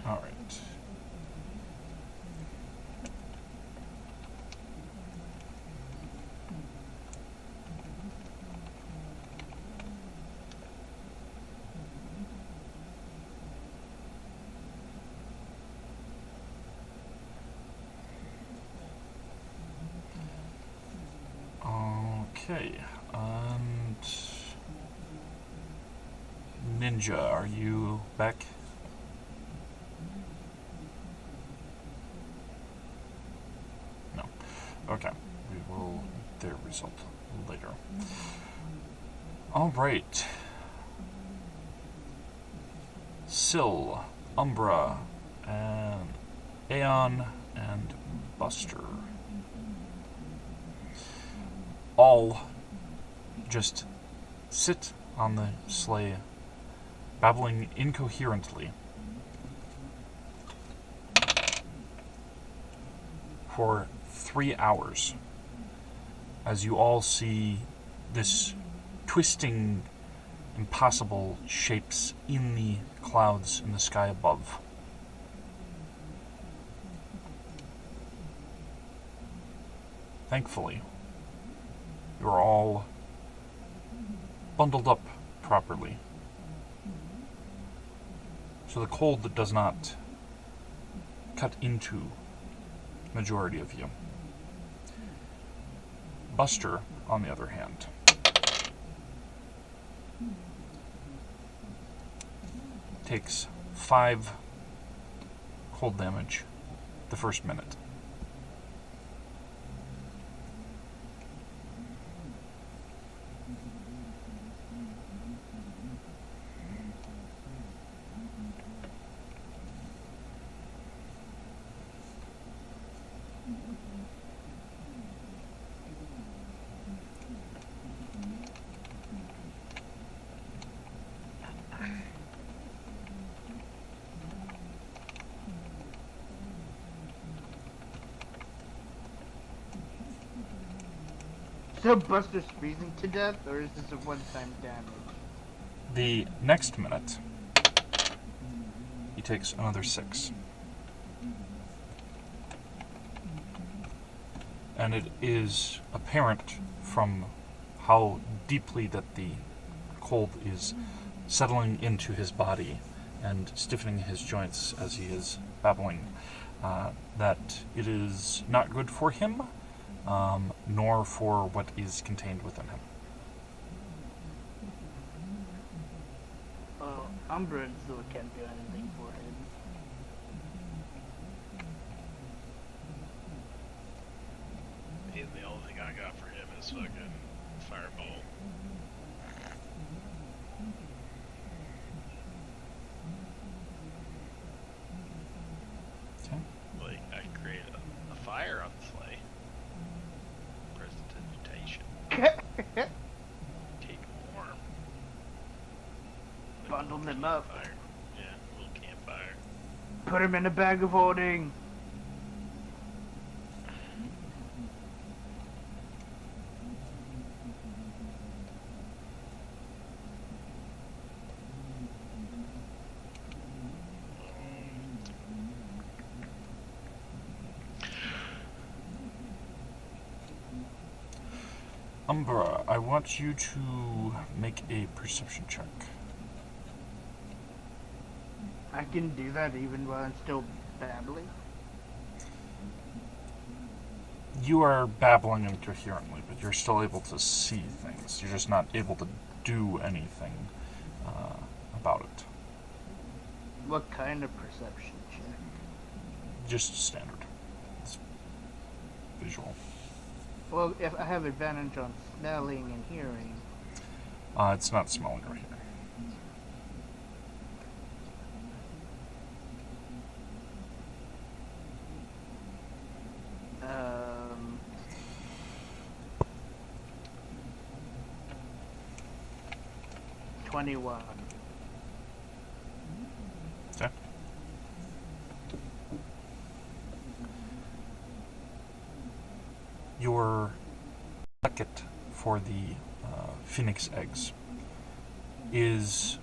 All right. Okay. And Ninja, are you back? No. Okay. We will get their result later. All right. Syl, Umbra, and Aeon, and Buster. All just sit on the sleigh, babbling incoherently for 3 hours as you all see this twisting, impossible shapes in the clouds in the sky above. Thankfully, you're all bundled up properly, so the cold does not cut into majority of you. Buster, on the other hand, takes 5 cold damage the first minute. So Buster's freezing to death, or is this a one-time damage? The next minute, he takes another 6. And it is apparent from how deeply that the cold is settling into his body and stiffening his joints as he is babbling, that it is not good for him, nor for what is contained within him. Well, Umbra still can't do anything for him. The only thing I got for him is fucking fireball. Okay. Like, I could create a fire on the sleigh. Prestidigitation. Keep him warm. Bundle them up. Fire. Yeah, a little campfire. Put him in a bag of holding. Umbra, I want you to make a perception check. I can do that even while I'm still babbling. You are babbling incoherently, but you're still able to see things. You're just not able to do anything about it. What kind of perception check? Just standard. It's visual. Well, if I have advantage on smelling and hearing. It's not smelling or hearing. 21. Okay. Your bucket for the phoenix eggs is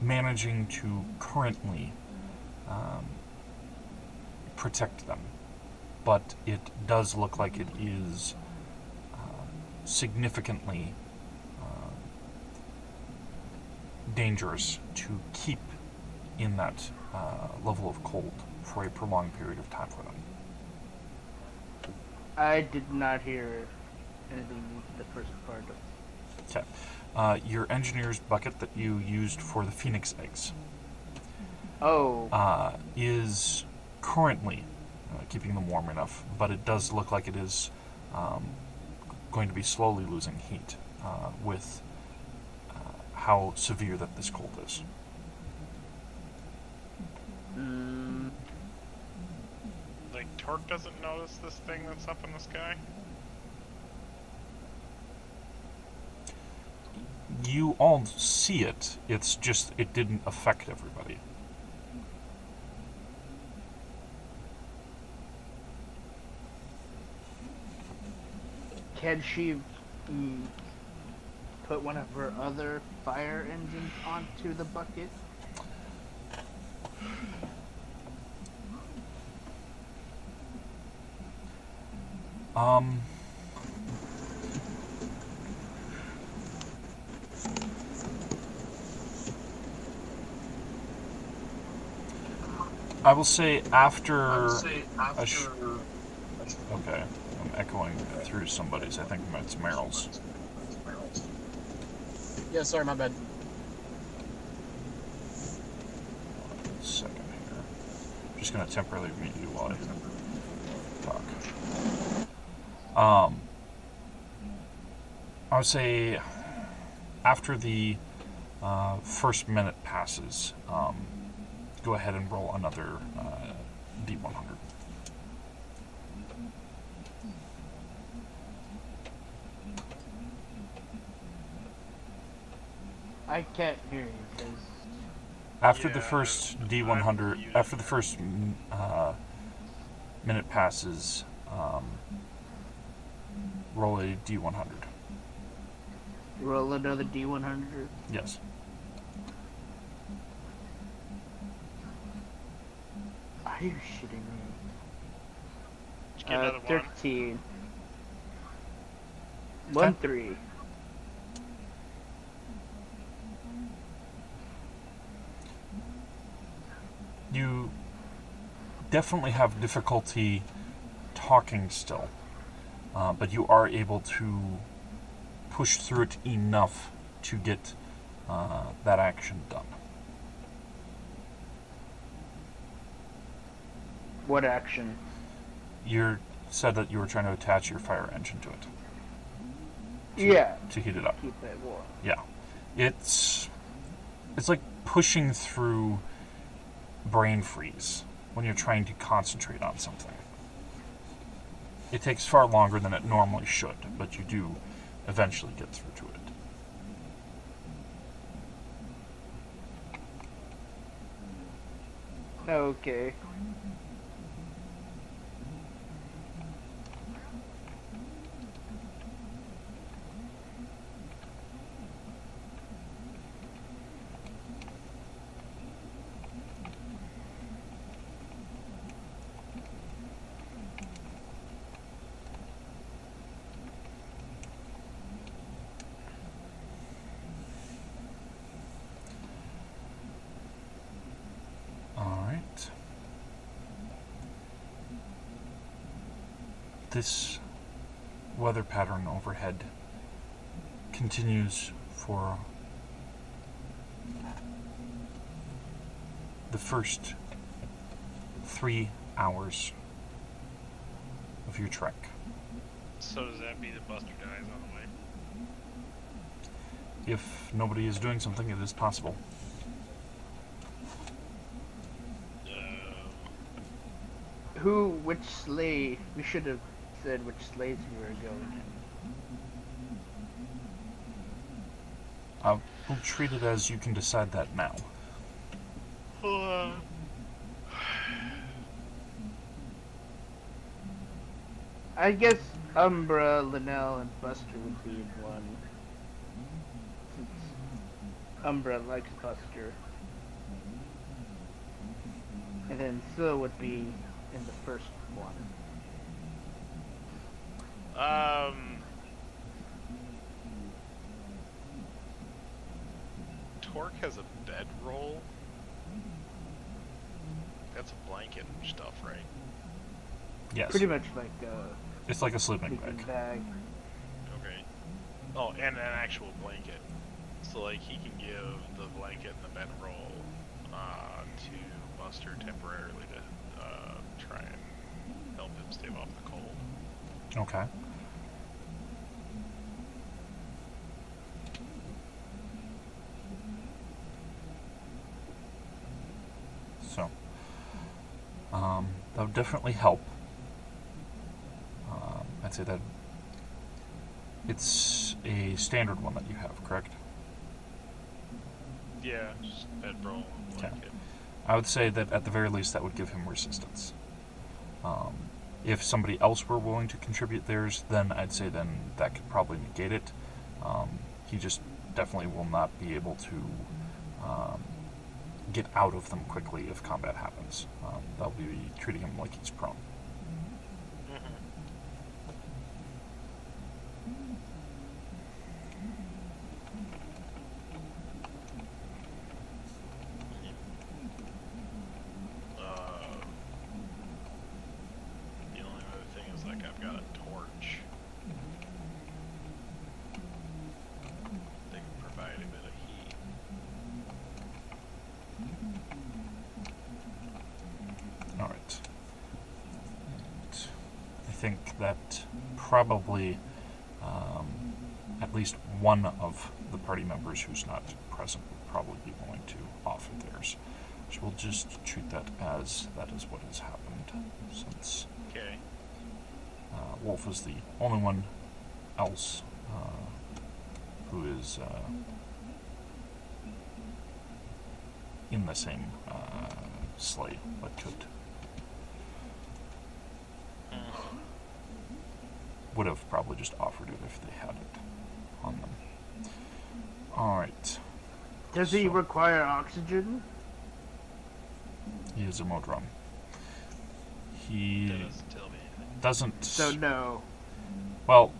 managing to currently protect them, but it does look like it is significantly dangerous to keep in that level of cold for a prolonged period of time for them. I did not hear anything the first part of. Okay. Your engineer's bucket that you used for the phoenix eggs Oh, is currently keeping them warm enough, but it does look like it is going to be slowly losing heat with how severe that this cold is. Like, Torque doesn't notice this thing that's up in the sky? You all see it, it's just it didn't affect everybody. can she put one of her other fire engines onto the bucket? I will say after. Okay, I'm echoing through somebody's. I think it's Meryl's. Yeah, sorry, my bad. Second here. I'm just gonna temporarily mute you while I talk. I would say after the first minute passes, go ahead and roll another D100. I can't hear you. 'Cause After the Yeah, first I'm D100, muted. after the first minute passes, roll a D100. roll another D100. Yes. Are you shitting me? Did you get another one? 13. 1-3. You definitely have difficulty talking still, but you are able to push through it enough to get that action done. What action? You said that you were trying to attach your fire engine to it. Yeah. To heat it up. Keep it warm. Yeah. It's like pushing through brain freeze when you're trying to concentrate on something. It takes far longer than it normally should, but you do eventually get through to it. Okay. Alright. This weather pattern overhead continues for the first 3 hours of your trek. So does that mean the Buster dies on the way? If nobody is doing something, it is possible. Which sleigh? We should have said which sleighs we were going in. We'll treat it as you can decide that now. I guess Umbra, Linnell, and Buster would be in one. Since Umbra likes Buster. And then Syl would be in the first one. Torque has a bedroll. That's a blanket and stuff, right? Yes. Pretty much like It's like a sleeping sleeping bag. bag. Okay. Oh, and an actual blanket. So, like, he can give the blanket and the bedroll to Buster temporarily to try and help him stave off the cold. Okay. So, that would definitely help. I'd say that it's a standard one that you have, correct? Yeah, just bedroll and Okay. blanket. I would say that at the very least that would give him resistance. If somebody else were willing to contribute theirs, then I'd say then that could probably negate it. He just definitely will not be able to get out of them quickly if combat happens. They'll be treating him like he's prone. The only other thing is, like, I've got a torch. They can provide a bit of heat. Alright. I think that probably at least one of the party members who's not present would probably be willing to offer theirs. So we'll just treat that as that is what has happened, since Okay. Wolf is the only one else who is in the same sleigh but could would have probably just offered it if they had it on them. Alright. Does he So- require oxygen? He is a Modron. He That doesn't tell me anything. doesn't... So no. Well,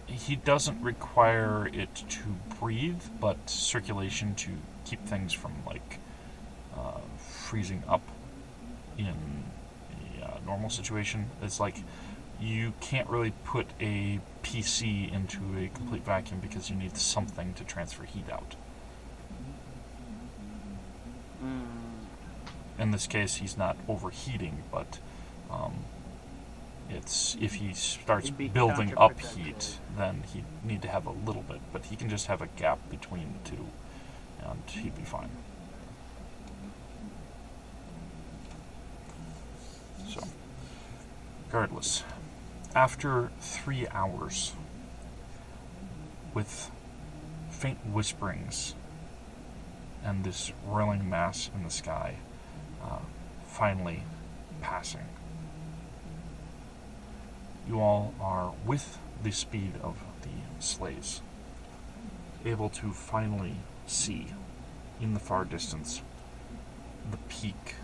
He doesn't require it to breathe, but circulation to keep things from freezing up in a normal situation. It's like you can't really put a PC into a complete vacuum because you need something to transfer heat out. In this case, he's not overheating, but it's if he starts It'd be building up counterproductive. heat, then he'd need to have a little bit, but he can just have a gap between the two, and he'd be fine. So, regardless, after 3 hours, with faint whisperings and this whirling mass in the sky, finally passing, you all are, with the speed of the sleighs, able to finally see in the far distance the peak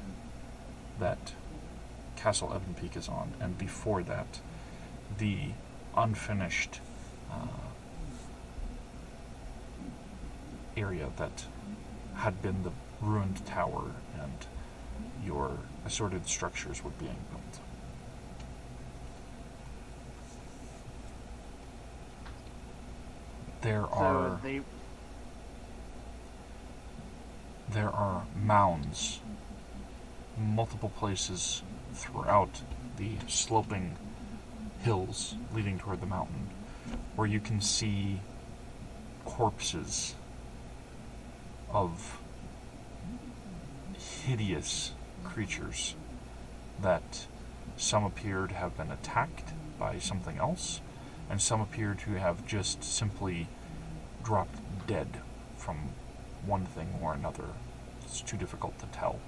that Castle Ebonpeak is on, and before that, the unfinished area that had been the ruined tower and your assorted structures were being built. There are mounds, multiple places throughout the sloping hills leading toward the mountain, where you can see corpses of hideous creatures that some appear to have been attacked by something else, and some appear to have just simply dropped dead from one thing or another. It's too difficult to tell.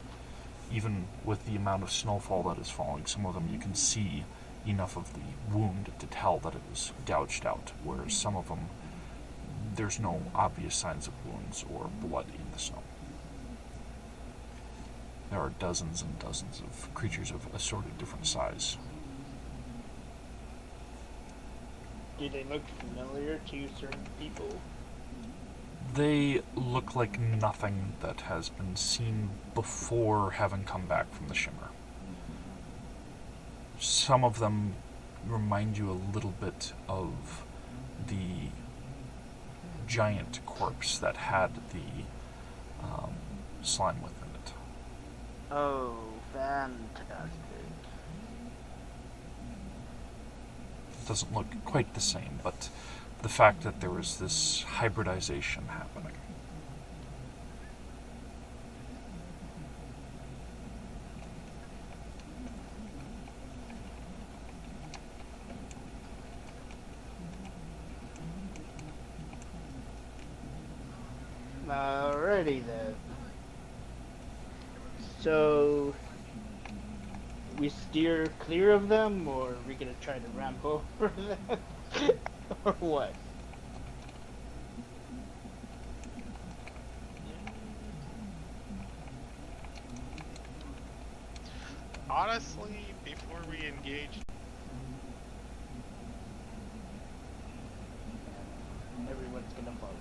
Even with the amount of snowfall that is falling, some of them you can see enough of the wound to tell that it was gouged out, whereas some of them, there's no obvious signs of wounds or blood in the snow. There are dozens and dozens of creatures of assorted different size. Do they look familiar to certain people? They look like nothing that has been seen before having come back from the Shimmer. Some of them remind you a little bit of the giant corpse that had the slime within it. Oh, fantastic. It doesn't look quite the same, but the fact that there was this hybridization happening. Alrighty then. So, we steer clear of them, or are we gonna try to ramp over them? Or what? Honestly, before we engage, Everyone's gonna follow.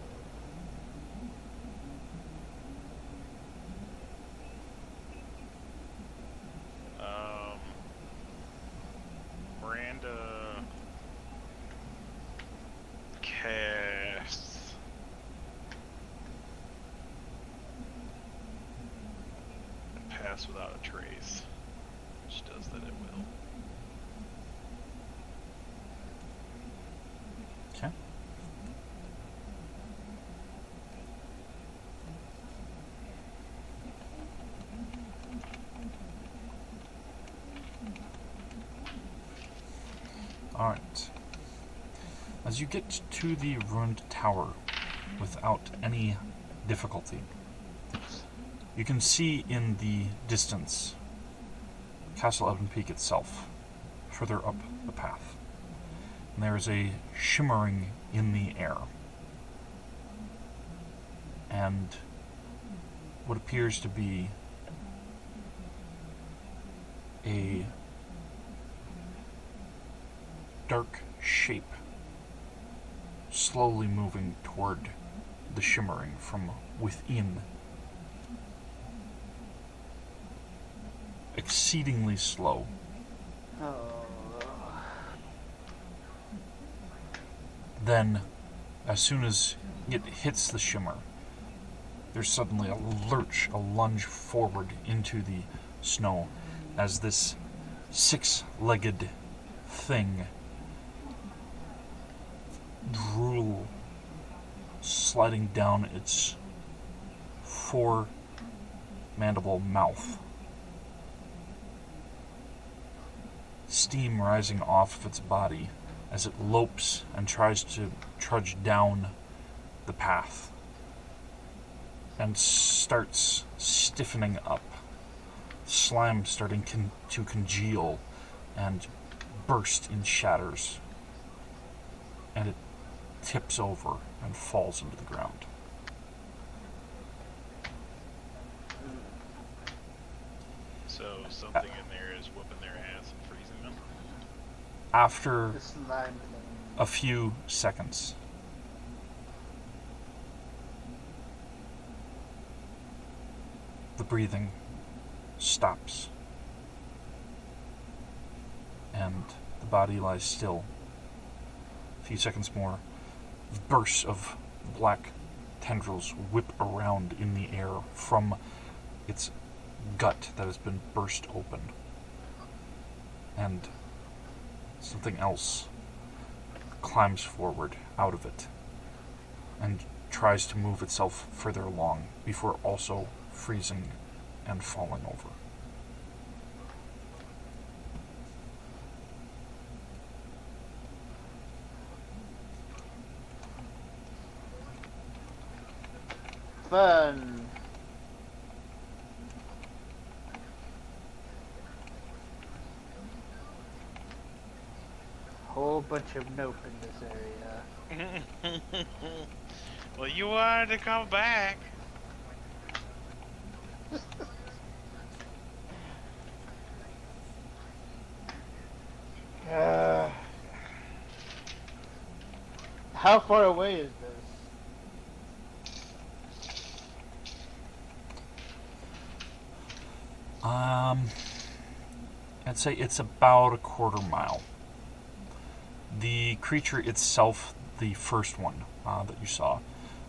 Miranda casts pass without a trace, which does that it will. Okay. Alright. As you get to the ruined tower without any difficulty, you can see in the distance Castle Ebonpeak itself, further up the path. And there is a shimmering in the air, and what appears to be a dark shape slowly moving toward the shimmering from within. Exceedingly slow. Oh. Then, as soon as it hits the shimmer, there's suddenly a lurch, a lunge forward into the snow as this six-legged thing, drool sliding down its four-mandible mouth, steam rising off of its body as it lopes and tries to trudge down the path and starts stiffening up, slime starting to congeal and burst in shatters, and it tips over and falls into the ground. So something in there is whooping their ass and freezing them? After The slime thing. a few seconds, the breathing stops, and the body lies still. A few seconds more, bursts of black tendrils whip around in the air from its gut that has been burst open. And something else climbs forward out of it and tries to move itself further along before also freezing and falling over. Fun. Whole bunch of nope in this area. Well, you wanted to come back. How far away is this? I'd say it's about a quarter mile. The creature itself, the first one that you saw,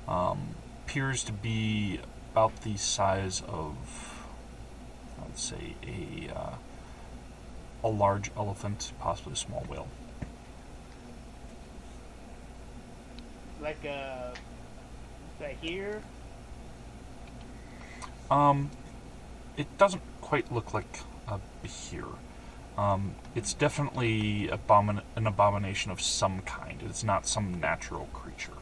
appears to be about the size of, I would say, a large elephant, possibly a small whale. Like right here? It doesn't quite look like a behir. It's definitely an abomination of some kind. It's not some natural creature.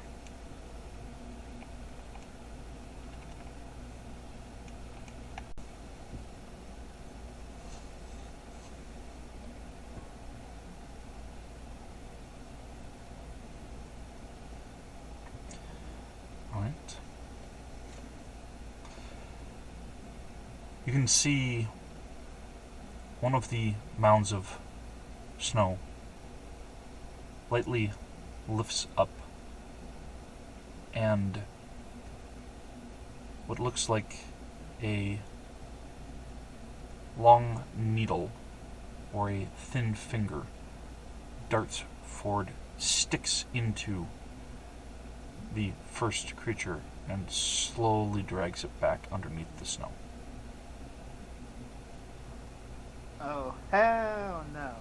Alright. You can see one of the mounds of snow lightly lifts up, and what looks like a long needle or a thin finger darts forward, sticks into the first creature, and slowly drags it back underneath the snow. Oh, hell no.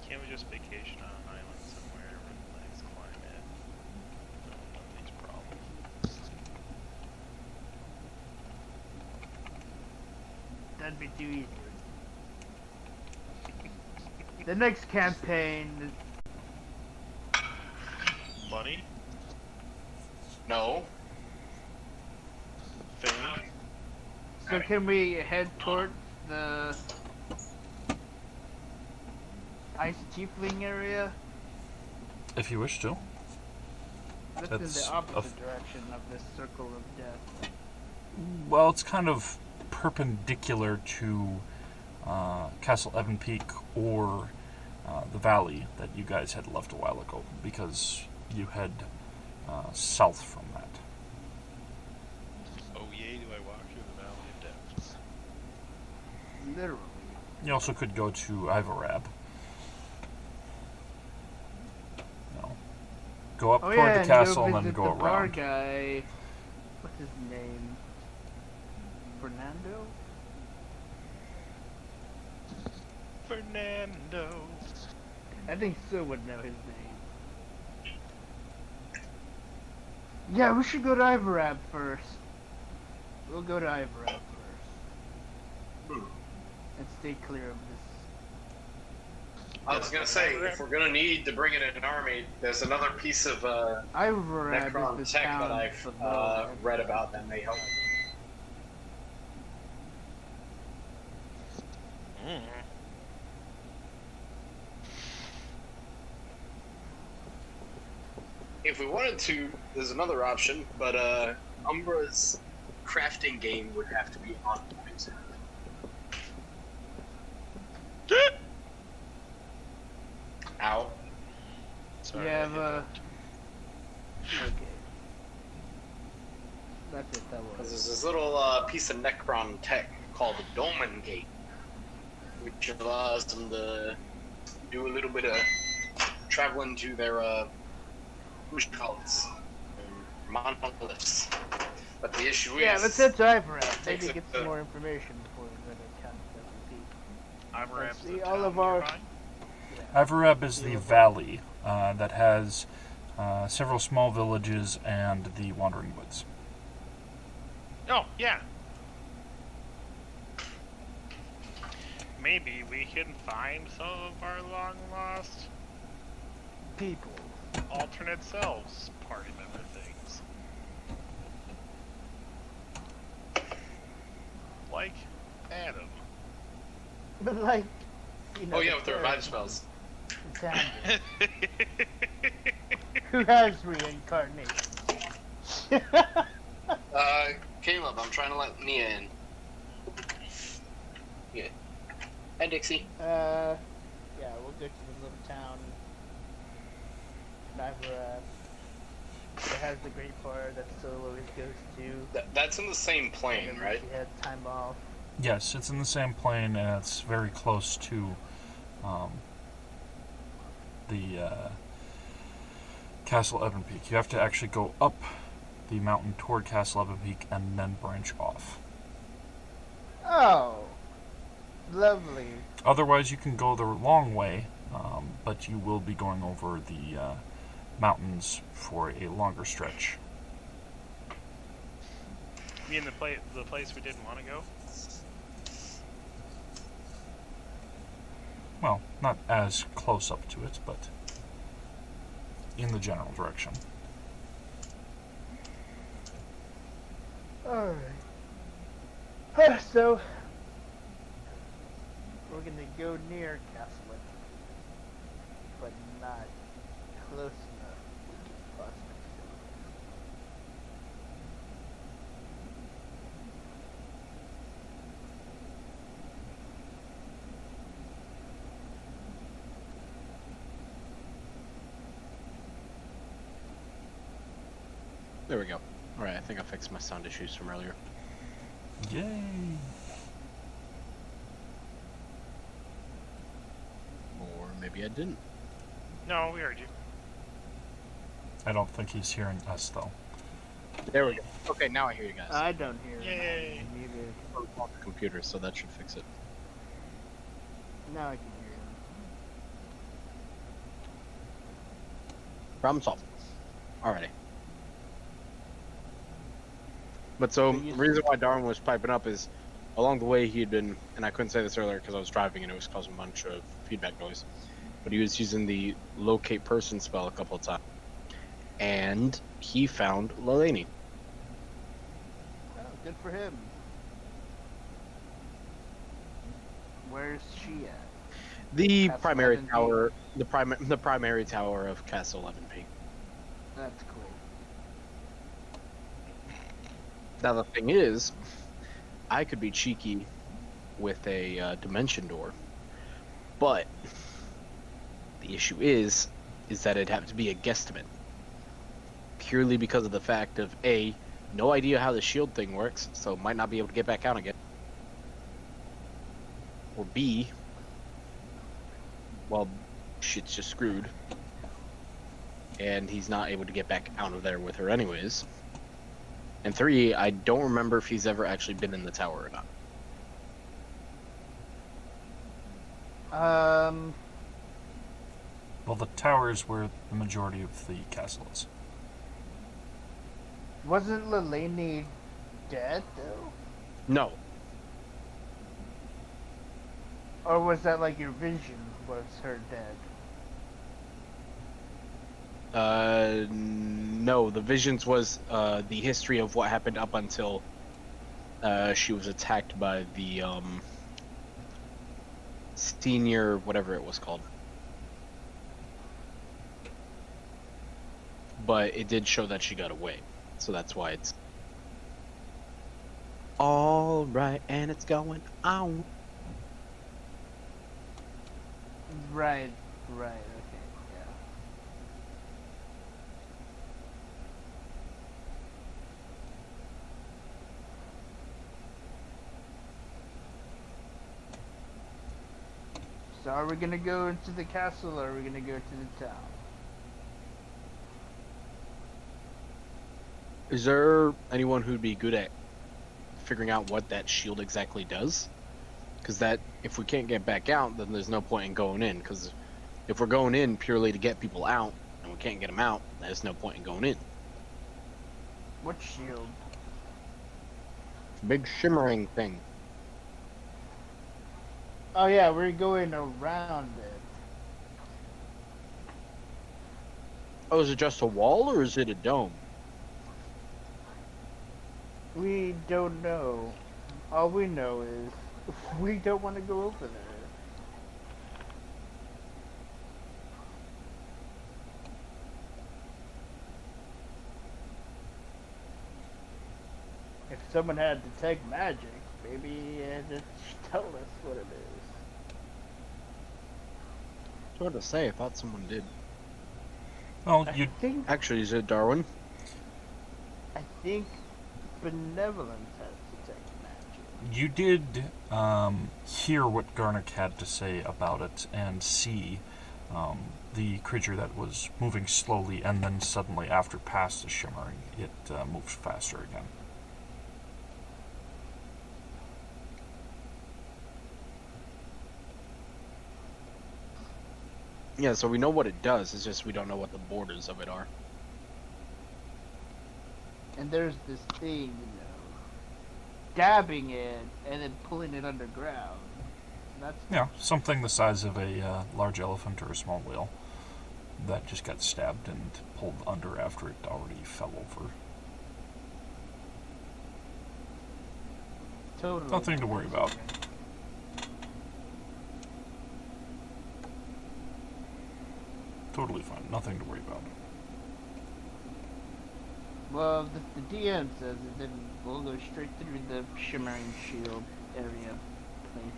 Can't we just vacation on an island somewhere with nice climate? None of these problems. That'd be too easy. The next campaign, Money? No. Fame? so can we head towards the Ice Tiefling area? If you wish to. That's in That's the a opposite direction of this circle of death. Well, it's kind of perpendicular to Castle Ebonpeak or the valley that you guys had left a while ago, because you head south from that. Oh yay, do I walk through the Valley of Depths? Literally. You also could go to Ivorab. No. Go up toward the castle and then go the bar around. guy. What's his name? Fernando? Fernando. I think Sue would know his name. Yeah, we should go to Ivorab first. We'll go to Ivorab first. And stay clear of this. I was gonna say, if we're gonna need to bring in an army, there's another piece of Ivorab Necron is the tech town that I've below. read about that may help. Mm. If we wanted to, there's another option, but Umbra's crafting game would have to be on point. Ow. Sorry. You I have hit that. Okay. That's it, that Because was. there's this little piece of Necron tech called the Dolmen Gate, which allows them to do a little bit of traveling to their Ushkalts, monoliths. But the issue Yeah, is, let's head to Ivorab. Takes Maybe it get to- some more information before we go to Count Strahd. Ivorab's see, the all town of our- nearby? Ivorab is the valley that has several small villages and the Wandering Woods. Oh, yeah. Maybe we can find some of our long lost People. alternate selves party member things. Like Adam. But like, you know, oh yeah, the with the third revive spells. one, Xander, who has reincarnated. Caleb, I'm trying to let Nia in. Yeah. Hi, Dixie. Yeah, we'll go to the little town. Ivorab. It has the great bar that Solo always goes to. That's in the same plane, Whenever right? She had time off. Yes, it's in the same plane, and it's very close to the Castle Ebonpeak. You have to actually go up the mountain toward Castle Ebonpeak and then branch off. Oh, lovely. Otherwise, you can go the long way, but you will be going over the mountains for a longer stretch. You mean the place we didn't want to go? Well, not as close up to it, but in the general direction. Alright. So, we're gonna go near Castle Ebonpeak, but not close enough to get prospects. There we go. Alright, I think I fixed my sound issues from earlier. Yay! Or maybe I didn't. No, we heard you. I don't think he's hearing us, though. There we go. Okay, now I hear you guys. I don't hear Yay. him either. I'm off the computer, so that should fix it. Now I can hear him. Problem solved. Alrighty. But so, the reason why Darwin was piping up is, along the way he had been, and I couldn't say this earlier because I was driving and it was causing a bunch of feedback noise, but he was using the locate person spell a couple of times. And he found Lelani. Oh, good for him. Where's she at? The Castle primary Ebonpeak. tower, the primary tower of Castle Ebonpeak. That's cool. Now the thing is, I could be cheeky with a dimension door, but the issue is that it'd have to be a guesstimate, purely because of the fact of A, no idea how the shield thing works, so might not be able to get back out again, or B, well, shit's just screwed, and he's not able to get back out of there with her anyways. And 3, I don't remember if he's ever actually been in the tower or not. Well, the tower is where the majority of the castle is. Wasn't Lelani dead though? No. Or was that like your vision was her dead? No, the visions was the history of what happened up until she was attacked by the senior whatever it was called. But it did show that she got away, so that's why it's all right and it's going on. Right, okay, yeah. So are we gonna go into the castle or are we gonna go to the town? Is there anyone who'd be good at figuring out what that shield exactly does? Because that, if we can't get back out, then there's no point in going in. Because if we're going in purely to get people out, and we can't get them out, there's no point in going in. What shield? Big shimmering thing. Oh yeah, we're going around it. Oh, is it just a wall, or is it a dome? We don't know. All we know is we don't want to go over there. If someone had detect magic, maybe just tell us what it is. It's hard to say. I thought someone did. Well, I you think Actually, is it Darwin? benevolence has detect magic. you did hear what Garnick had to say about it and see the creature that was moving slowly, and then suddenly, after past the shimmering, it moves faster again. Yeah, so we know what it does. It's just we don't know what the borders of it are. And there's this thing, you know, dabbing it and then pulling it underground. That's Yeah, something the size of a large elephant or a small whale that just got stabbed and pulled under after it already fell over. totally Nothing to worry about. Totally fine. Nothing to worry about. Well, the DM says it, then we'll go straight through the shimmering shield area. Thing.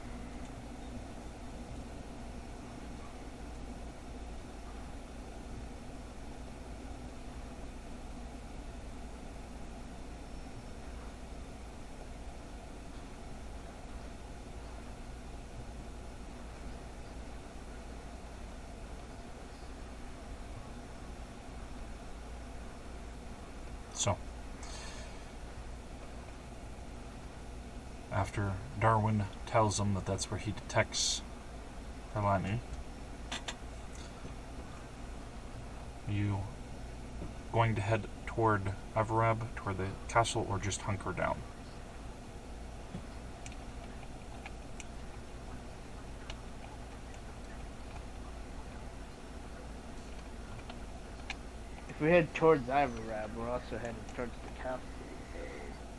So, after Darwin tells him that that's where he detects Lelani, you going to head toward Avarab, toward the castle, or just hunker down? If we head towards Ivorab, we're also headed towards the castle.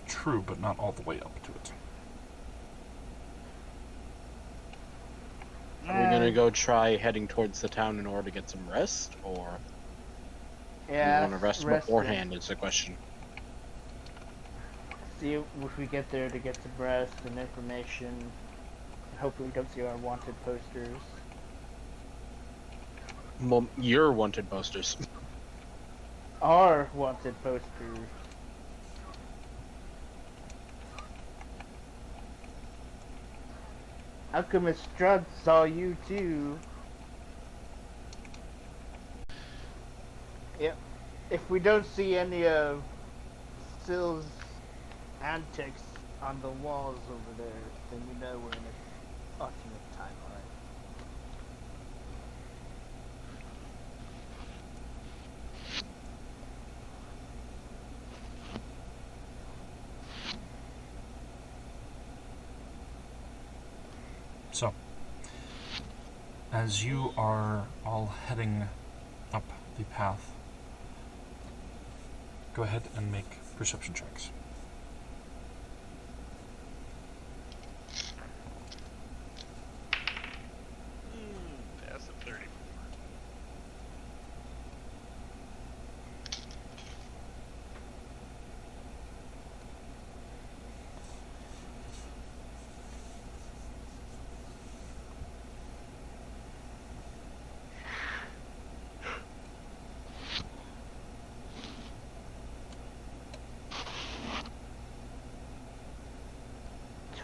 True, but not all the way up to it. Are we gonna go try heading towards the town in order to get some rest, or Yeah. do we want to rest beforehand? Is the question. See if we get there to get some rest and information. Hopefully we don't see our wanted posters. Well, your wanted posters. Our wanted posters. Alchemist Strahd saw you too. Yep. If we don't see any of Sill's antics on the walls over there, then we know we're in an alternate timeline. So, as you are all heading up the path, go ahead and make perception checks. Passive 34.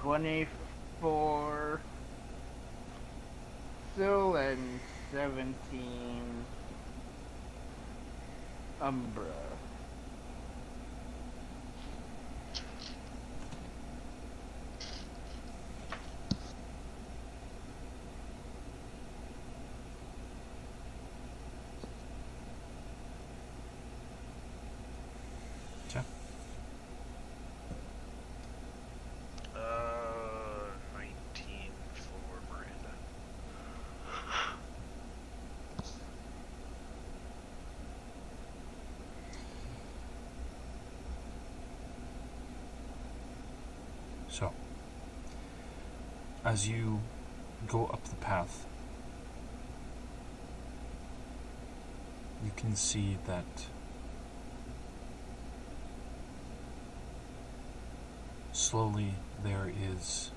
$24 Sill and 17 Umbra. Okay. 19 for Miranda. So, as you go up the path, you can see that slowly there is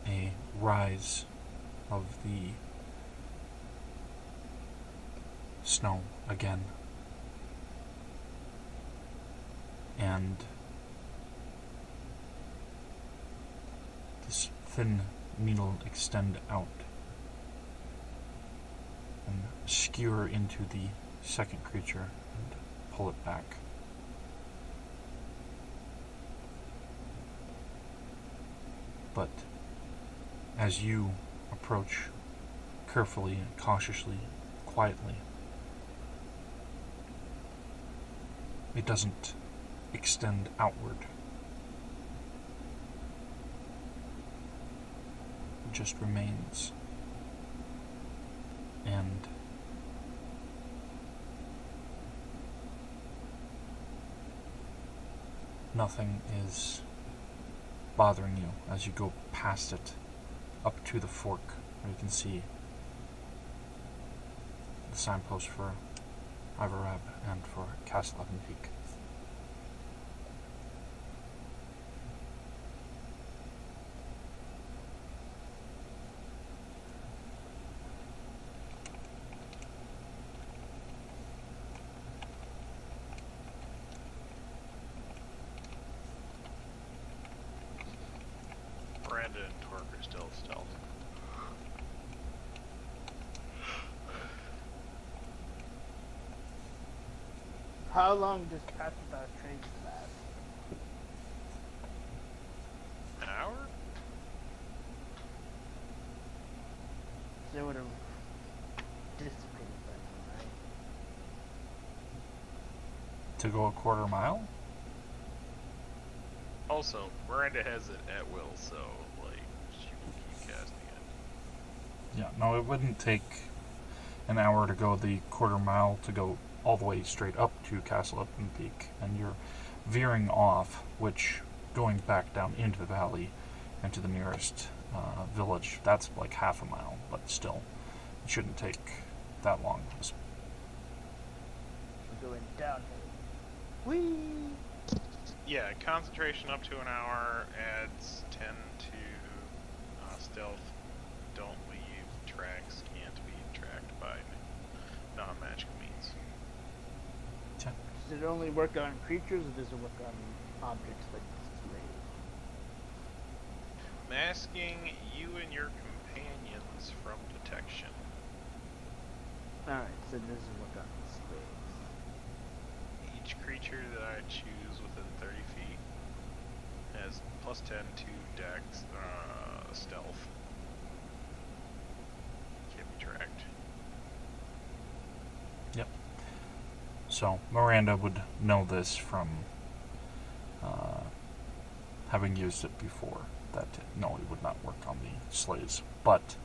a rise of the snow again, and this thin needle extend out and skewer into the second creature and pull it back. But as you approach carefully, cautiously, quietly, it doesn't extend outward. It just remains. And nothing is bothering you as you go past it up to the fork where you can see the signpost for Ivarab and for Castle Ebonpeak. Miranda and Torque are still stealth. How long does Path Without Trace last? An hour? So it would have dissipated by then, right? To go a quarter mile? Also, Miranda has it at will, so, like, she will keep casting it. Yeah, no, it wouldn't take an hour to go the quarter mile to go all the way straight up to Castle Ebonpeak, and you're veering off, which going back down into the valley and to the nearest village, that's like half a mile, but still, it shouldn't take that long. We're going downhill. Whee! Yeah, concentration up to an hour adds 10 to stealth. Don't leave tracks, can't be tracked by non-magical means. Does it only work on creatures, or does it work on objects like slaves? Masking you and your companions from detection. Alright, so it doesn't work on slaves. Each creature that I choose within 30 feet has plus 10 to dex, stealth. Can't be tracked. Yep. So Miranda would know this from having used it before, that no, it would not work on the slaves, but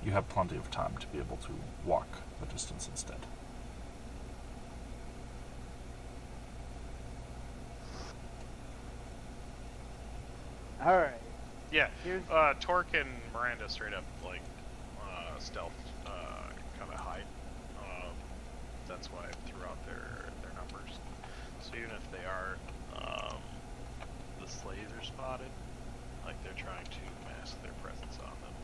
you have plenty of time to be able to walk the distance instead. Alright. Yeah, Here's Torque and Miranda straight up like stealth, kind of hide. That's why I threw out their numbers. So even if they are, the slaves are spotted, like they're trying to mask their presence on them.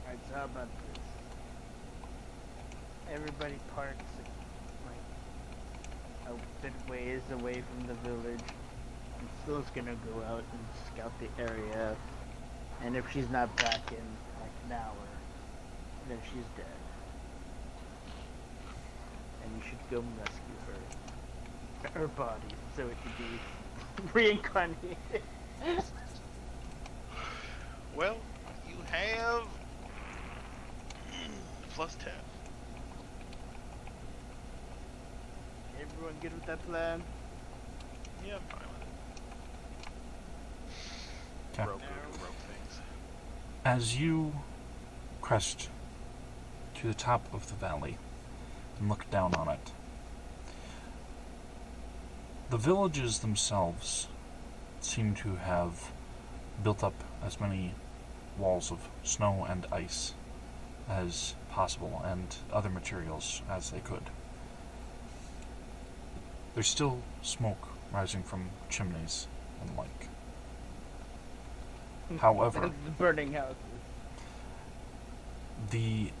Alright, so how about this? Everybody parks like a bit ways away from the village. And Slow's gonna go out and scout the area. And if she's not back in like an hour, then she's dead. And you should go rescue her body, so it could be reincarnated. Well, you have plus 10. Everyone good with that plan? Yeah, I'm fine with it. Okay. Rope things. As you crest to the top of the valley and look down on it, the villages themselves seem to have built up as many walls of snow and ice as possible, and other materials as they could. There's still smoke rising from chimneys and like. However, The burning houses. the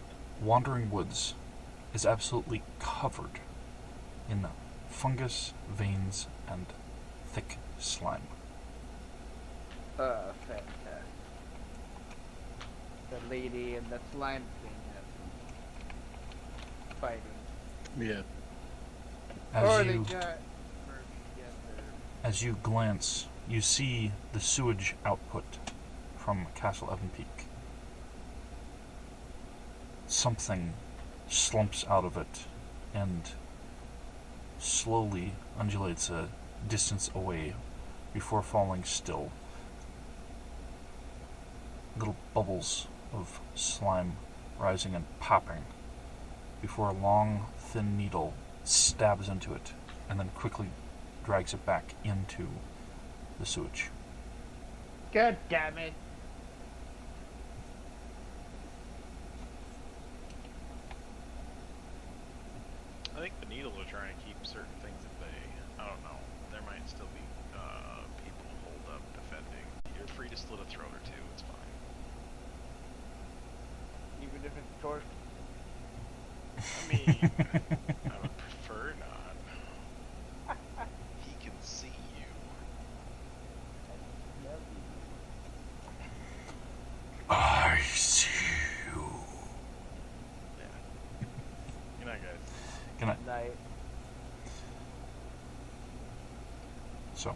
Wandering Woods is absolutely covered in fungus, veins, and thick slime. Fantastic. The lady and that slime thing have fighting. Yeah. As they you got merged together. As you glance, you see the sewage output from Castle Ebonpeak. Something slumps out of it and slowly undulates a distance away before falling still. Little bubbles of slime rising and popping before a long, thin needle stabs into it and then quickly drags it back into the sewage. God damn it. I think the needles are trying to keep certain things at bay. I don't know. There might still be people holed up defending. You're free to slit a throat or two. It's fine. Even if it's torch. I mean, I would prefer not. He can see you. I see you. Yeah. Good night, guys. Good night. Night. So,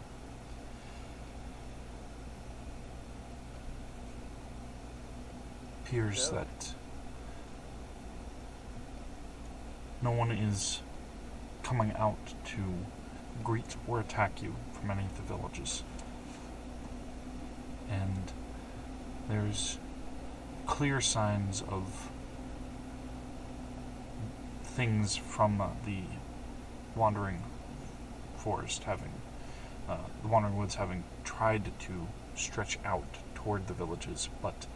appears So? that no one is coming out to greet or attack you from any of the villages. And there's clear signs of things from the wandering forest having, the wandering woods having tried to stretch out toward the villages, but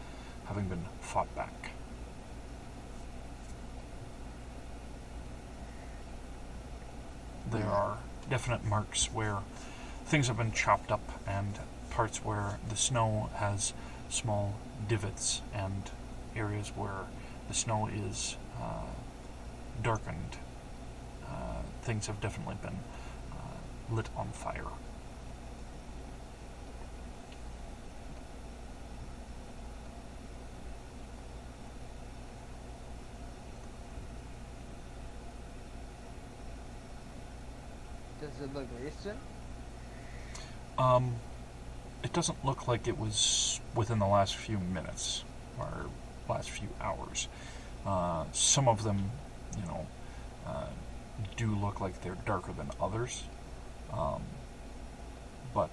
having been fought back. There are definite marks where things have been chopped up and parts where the snow has small divots and areas where the snow is darkened. Things have definitely been lit on fire. Does it look recent? It doesn't look like it was within the last few minutes or last few hours. Some of them, do look like they're darker than others, but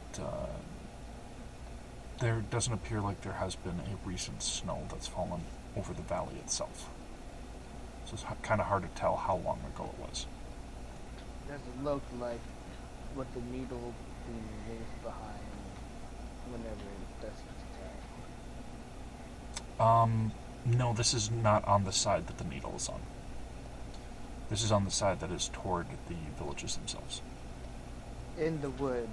there doesn't appear like there has been a recent snow that's fallen over the valley itself. So it's kind of hard to tell how long ago it was. Does it look like what the needle thing leaves behind whenever it does its attack? No, this is not on the side that the needle is on. This is on the side that is toward the villages themselves. In the woods.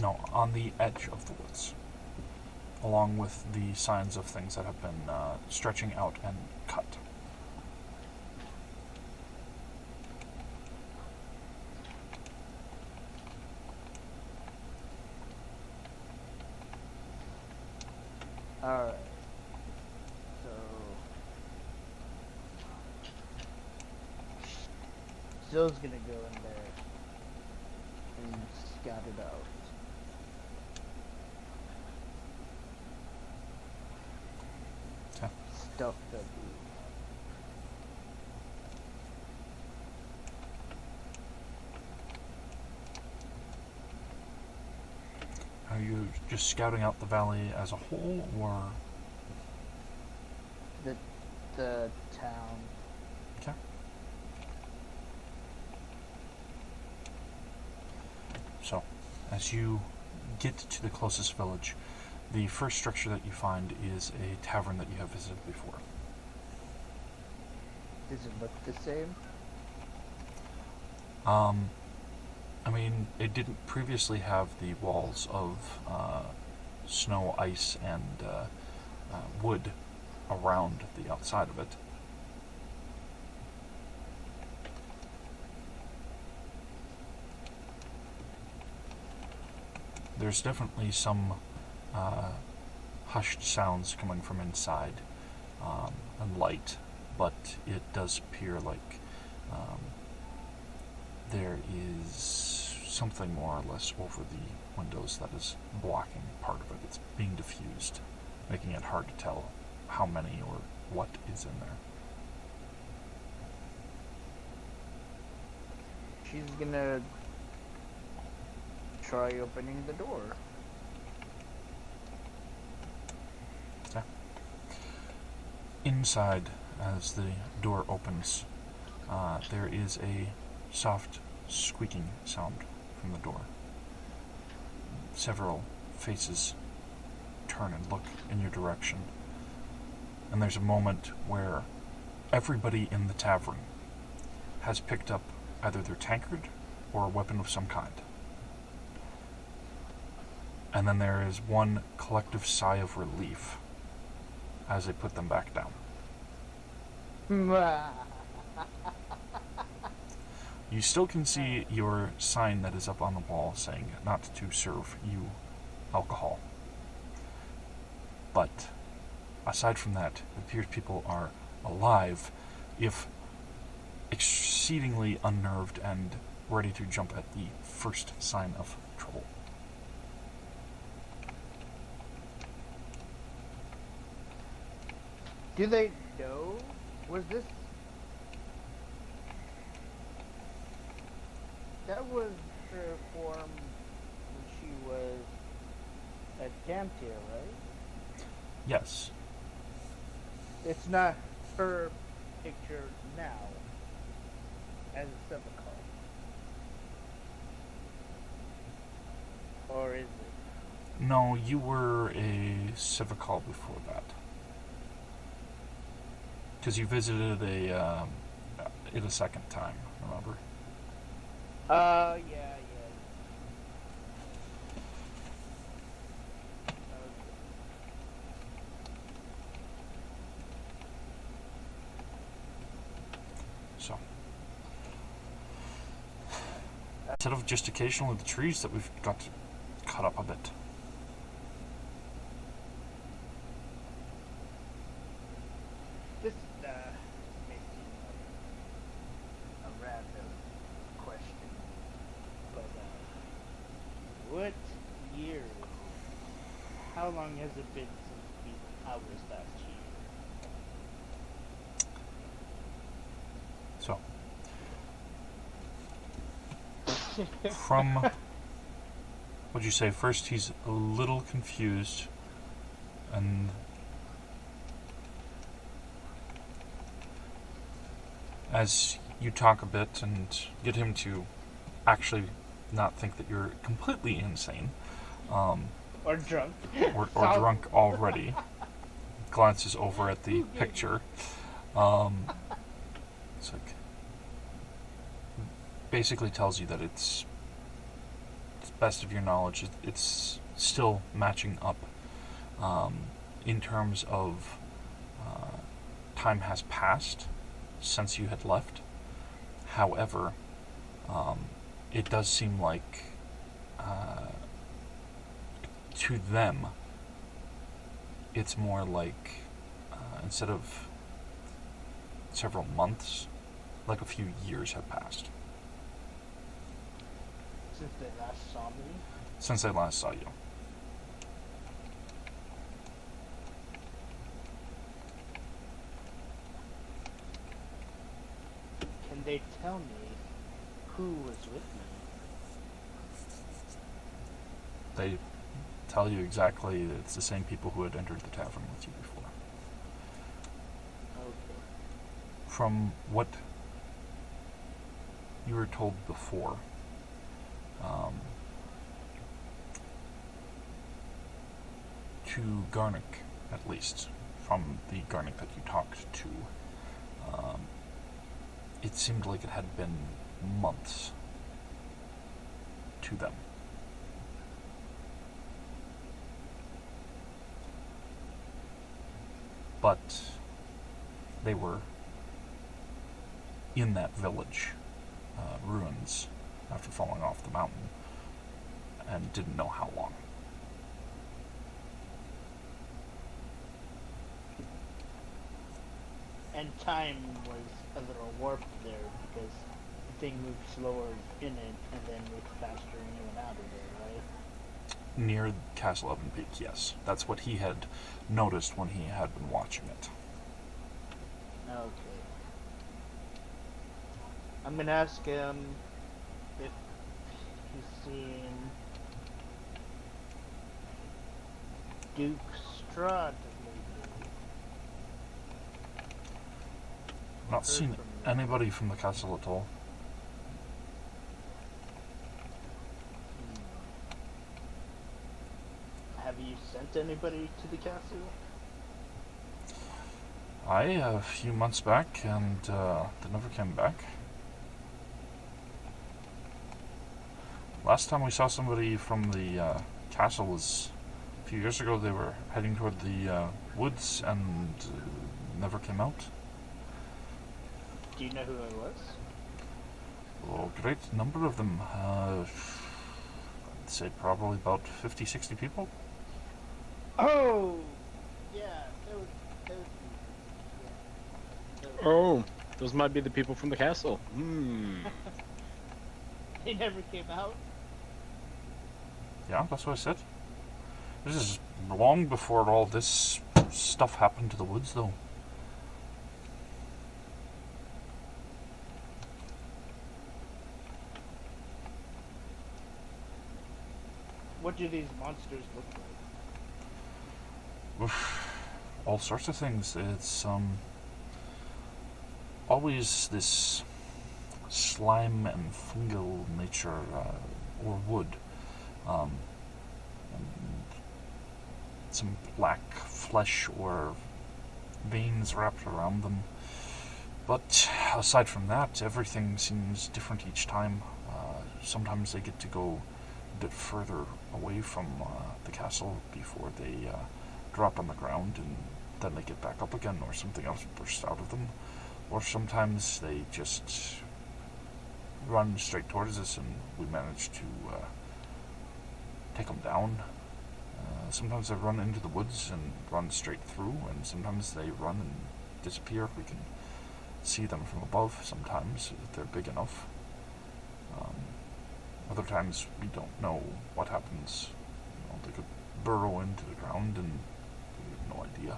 No, on the edge of the woods. Along with the signs of things that have been stretching out and cut. Alright. So Zill's gonna go in there and scout it out. Okay. Stuff that Are you just scouting out the valley as a whole, or? the town. Okay. So, as you get to the closest village, the first structure that you find is a tavern that you have visited before. Does it look the same? I mean, it didn't previously have the walls of snow, ice, and wood around the outside of it. There's definitely some hushed sounds coming from inside and light, but it does appear like there is something more or less over the windows that is blocking part of it. It's being diffused, making it hard to tell how many or what is in there. She's gonna try opening the door. Okay. Inside, as the door opens, there is a soft squeaking sound from the door. Several faces turn and look in your direction. And there's a moment where everybody in the tavern has picked up either their tankard or a weapon of some kind. And then there is one collective sigh of relief as they put them back down. You still can see your sign that is up on the wall saying not to serve you alcohol. But aside from that, it appears people are alive, if exceedingly unnerved and ready to jump at the first sign of trouble. Do they know? Was this... That was her form when she was at Dantalion, right? Yes. It's not her picture now as a Sevicol. Or is it? No, you were a Civicol before that. Because you visited it a second time, remember? Yeah. instead of just occasionally the trees that we've got to cut up a bit. This may seem like a random question, but what year? How long has it been since we hours last year? So, from what'd you say? First, he's a little confused, and as you talk a bit and get him to actually not think that you're completely insane, Or drunk. or drunk already, glances over at the picture. It's like, basically tells you that it's best of your knowledge, it's still matching up in terms of time has passed since you had left. However, it does seem like to them it's more like instead of several months, like a few years have passed Since they last saw me. since I last saw you. Can they tell me who was with me? They tell you exactly that it's the same people who had entered the tavern with you before. Okay. From what you were told before, to Garnick, at least, from the Garnick that you talked to, it seemed like it had been months to them. But they were in that village, ruins, after falling off the mountain, and didn't know how long. And time was a little warped there because the thing moved slower in it and then moved faster in and out of there, right? Near Castle Ebonpeak, yes. That's what he had noticed when he had been watching it. Okay. I'm gonna ask him if he's seen Duke Strahd lately. I've not seen from them. anybody from the castle at all. Have you sent anybody to the castle? A few months back, and they never came back. Last time we saw somebody from the castle was a few years ago. They were heading toward the woods and never came out. Do you know who it was? Oh, great number of them. I'd say probably about 50, 60 people. Oh! Yeah, those people. Yeah. Oh, those might be the people from the castle. They never came out? Yeah, that's what I said. This is long before all this stuff happened to the woods, though. What do these monsters look like? Oof, all sorts of things. It's always this slime and fungal nature, or wood, and some black flesh or veins wrapped around them. But aside from that, everything seems different each time. Sometimes they get to go a bit further away from the castle before they drop on the ground, and then they get back up again, or something else bursts out of them. Or sometimes they just run straight towards us, and we manage to take them down. Sometimes they run into the woods and run straight through, and sometimes they run and disappear. We can see them from above sometimes if they're big enough. Other times we don't know what happens. They could burrow into the ground and we have no idea.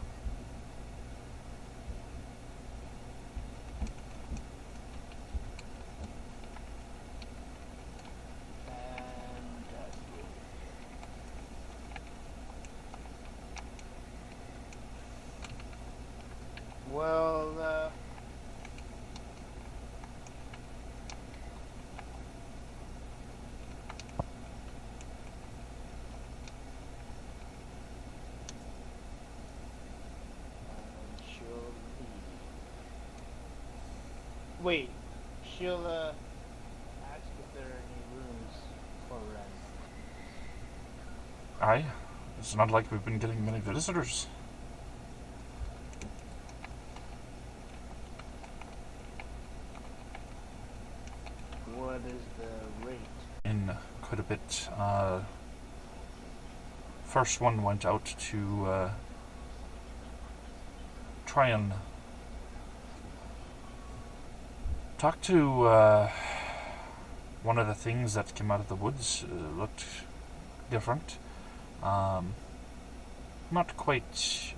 Well, she'll wait. She'll ask if there are any rooms for rent. Aye, it's not like we've been getting many visitors. What is the rate? In quite a bit. First one went out to try and talk to one of the things that came out of the woods. Looked different. Not quite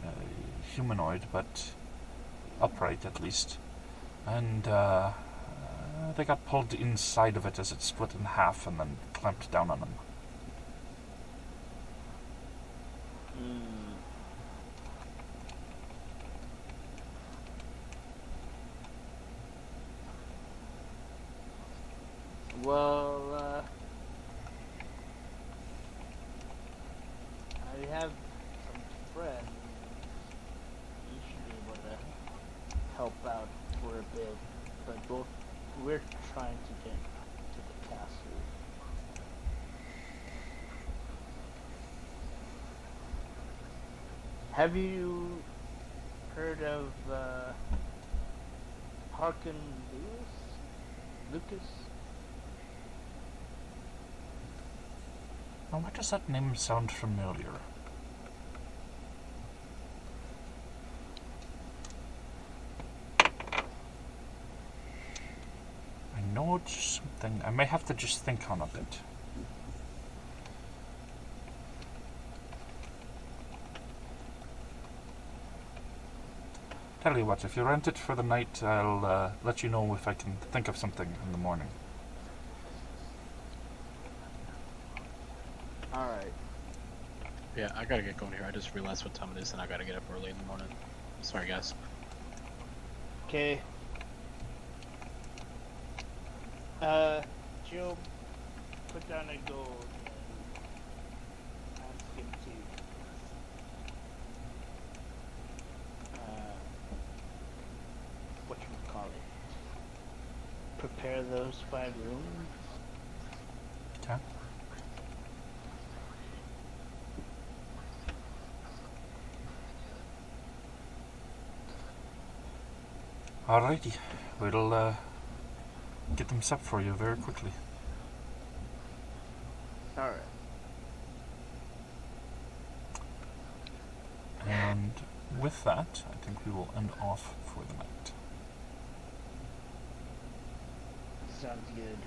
humanoid, but upright at least. And they got pulled inside of it as it split in half and then clamped down on them. Well, I have some friends. You should be able to help out for a bit, but we're trying to get to the castle. Have you heard of Harkin Lucas? Now, why does that name sound familiar? I know it's something. I may have to just think on a bit. Tell you what, if you rent it for the night, I'll let you know if I can think of something in the morning. Alright. Yeah, I gotta get going here. I just realized what time it is and I gotta get up early in the morning. Sorry, guys. Okay. Jill, put down a gold and ask him to, whatchamacallit, prepare those 5 rooms. Okay. Alrighty, we'll get them set for you very quickly. Alright. And with that, I think we will end off for the night. Sounds good.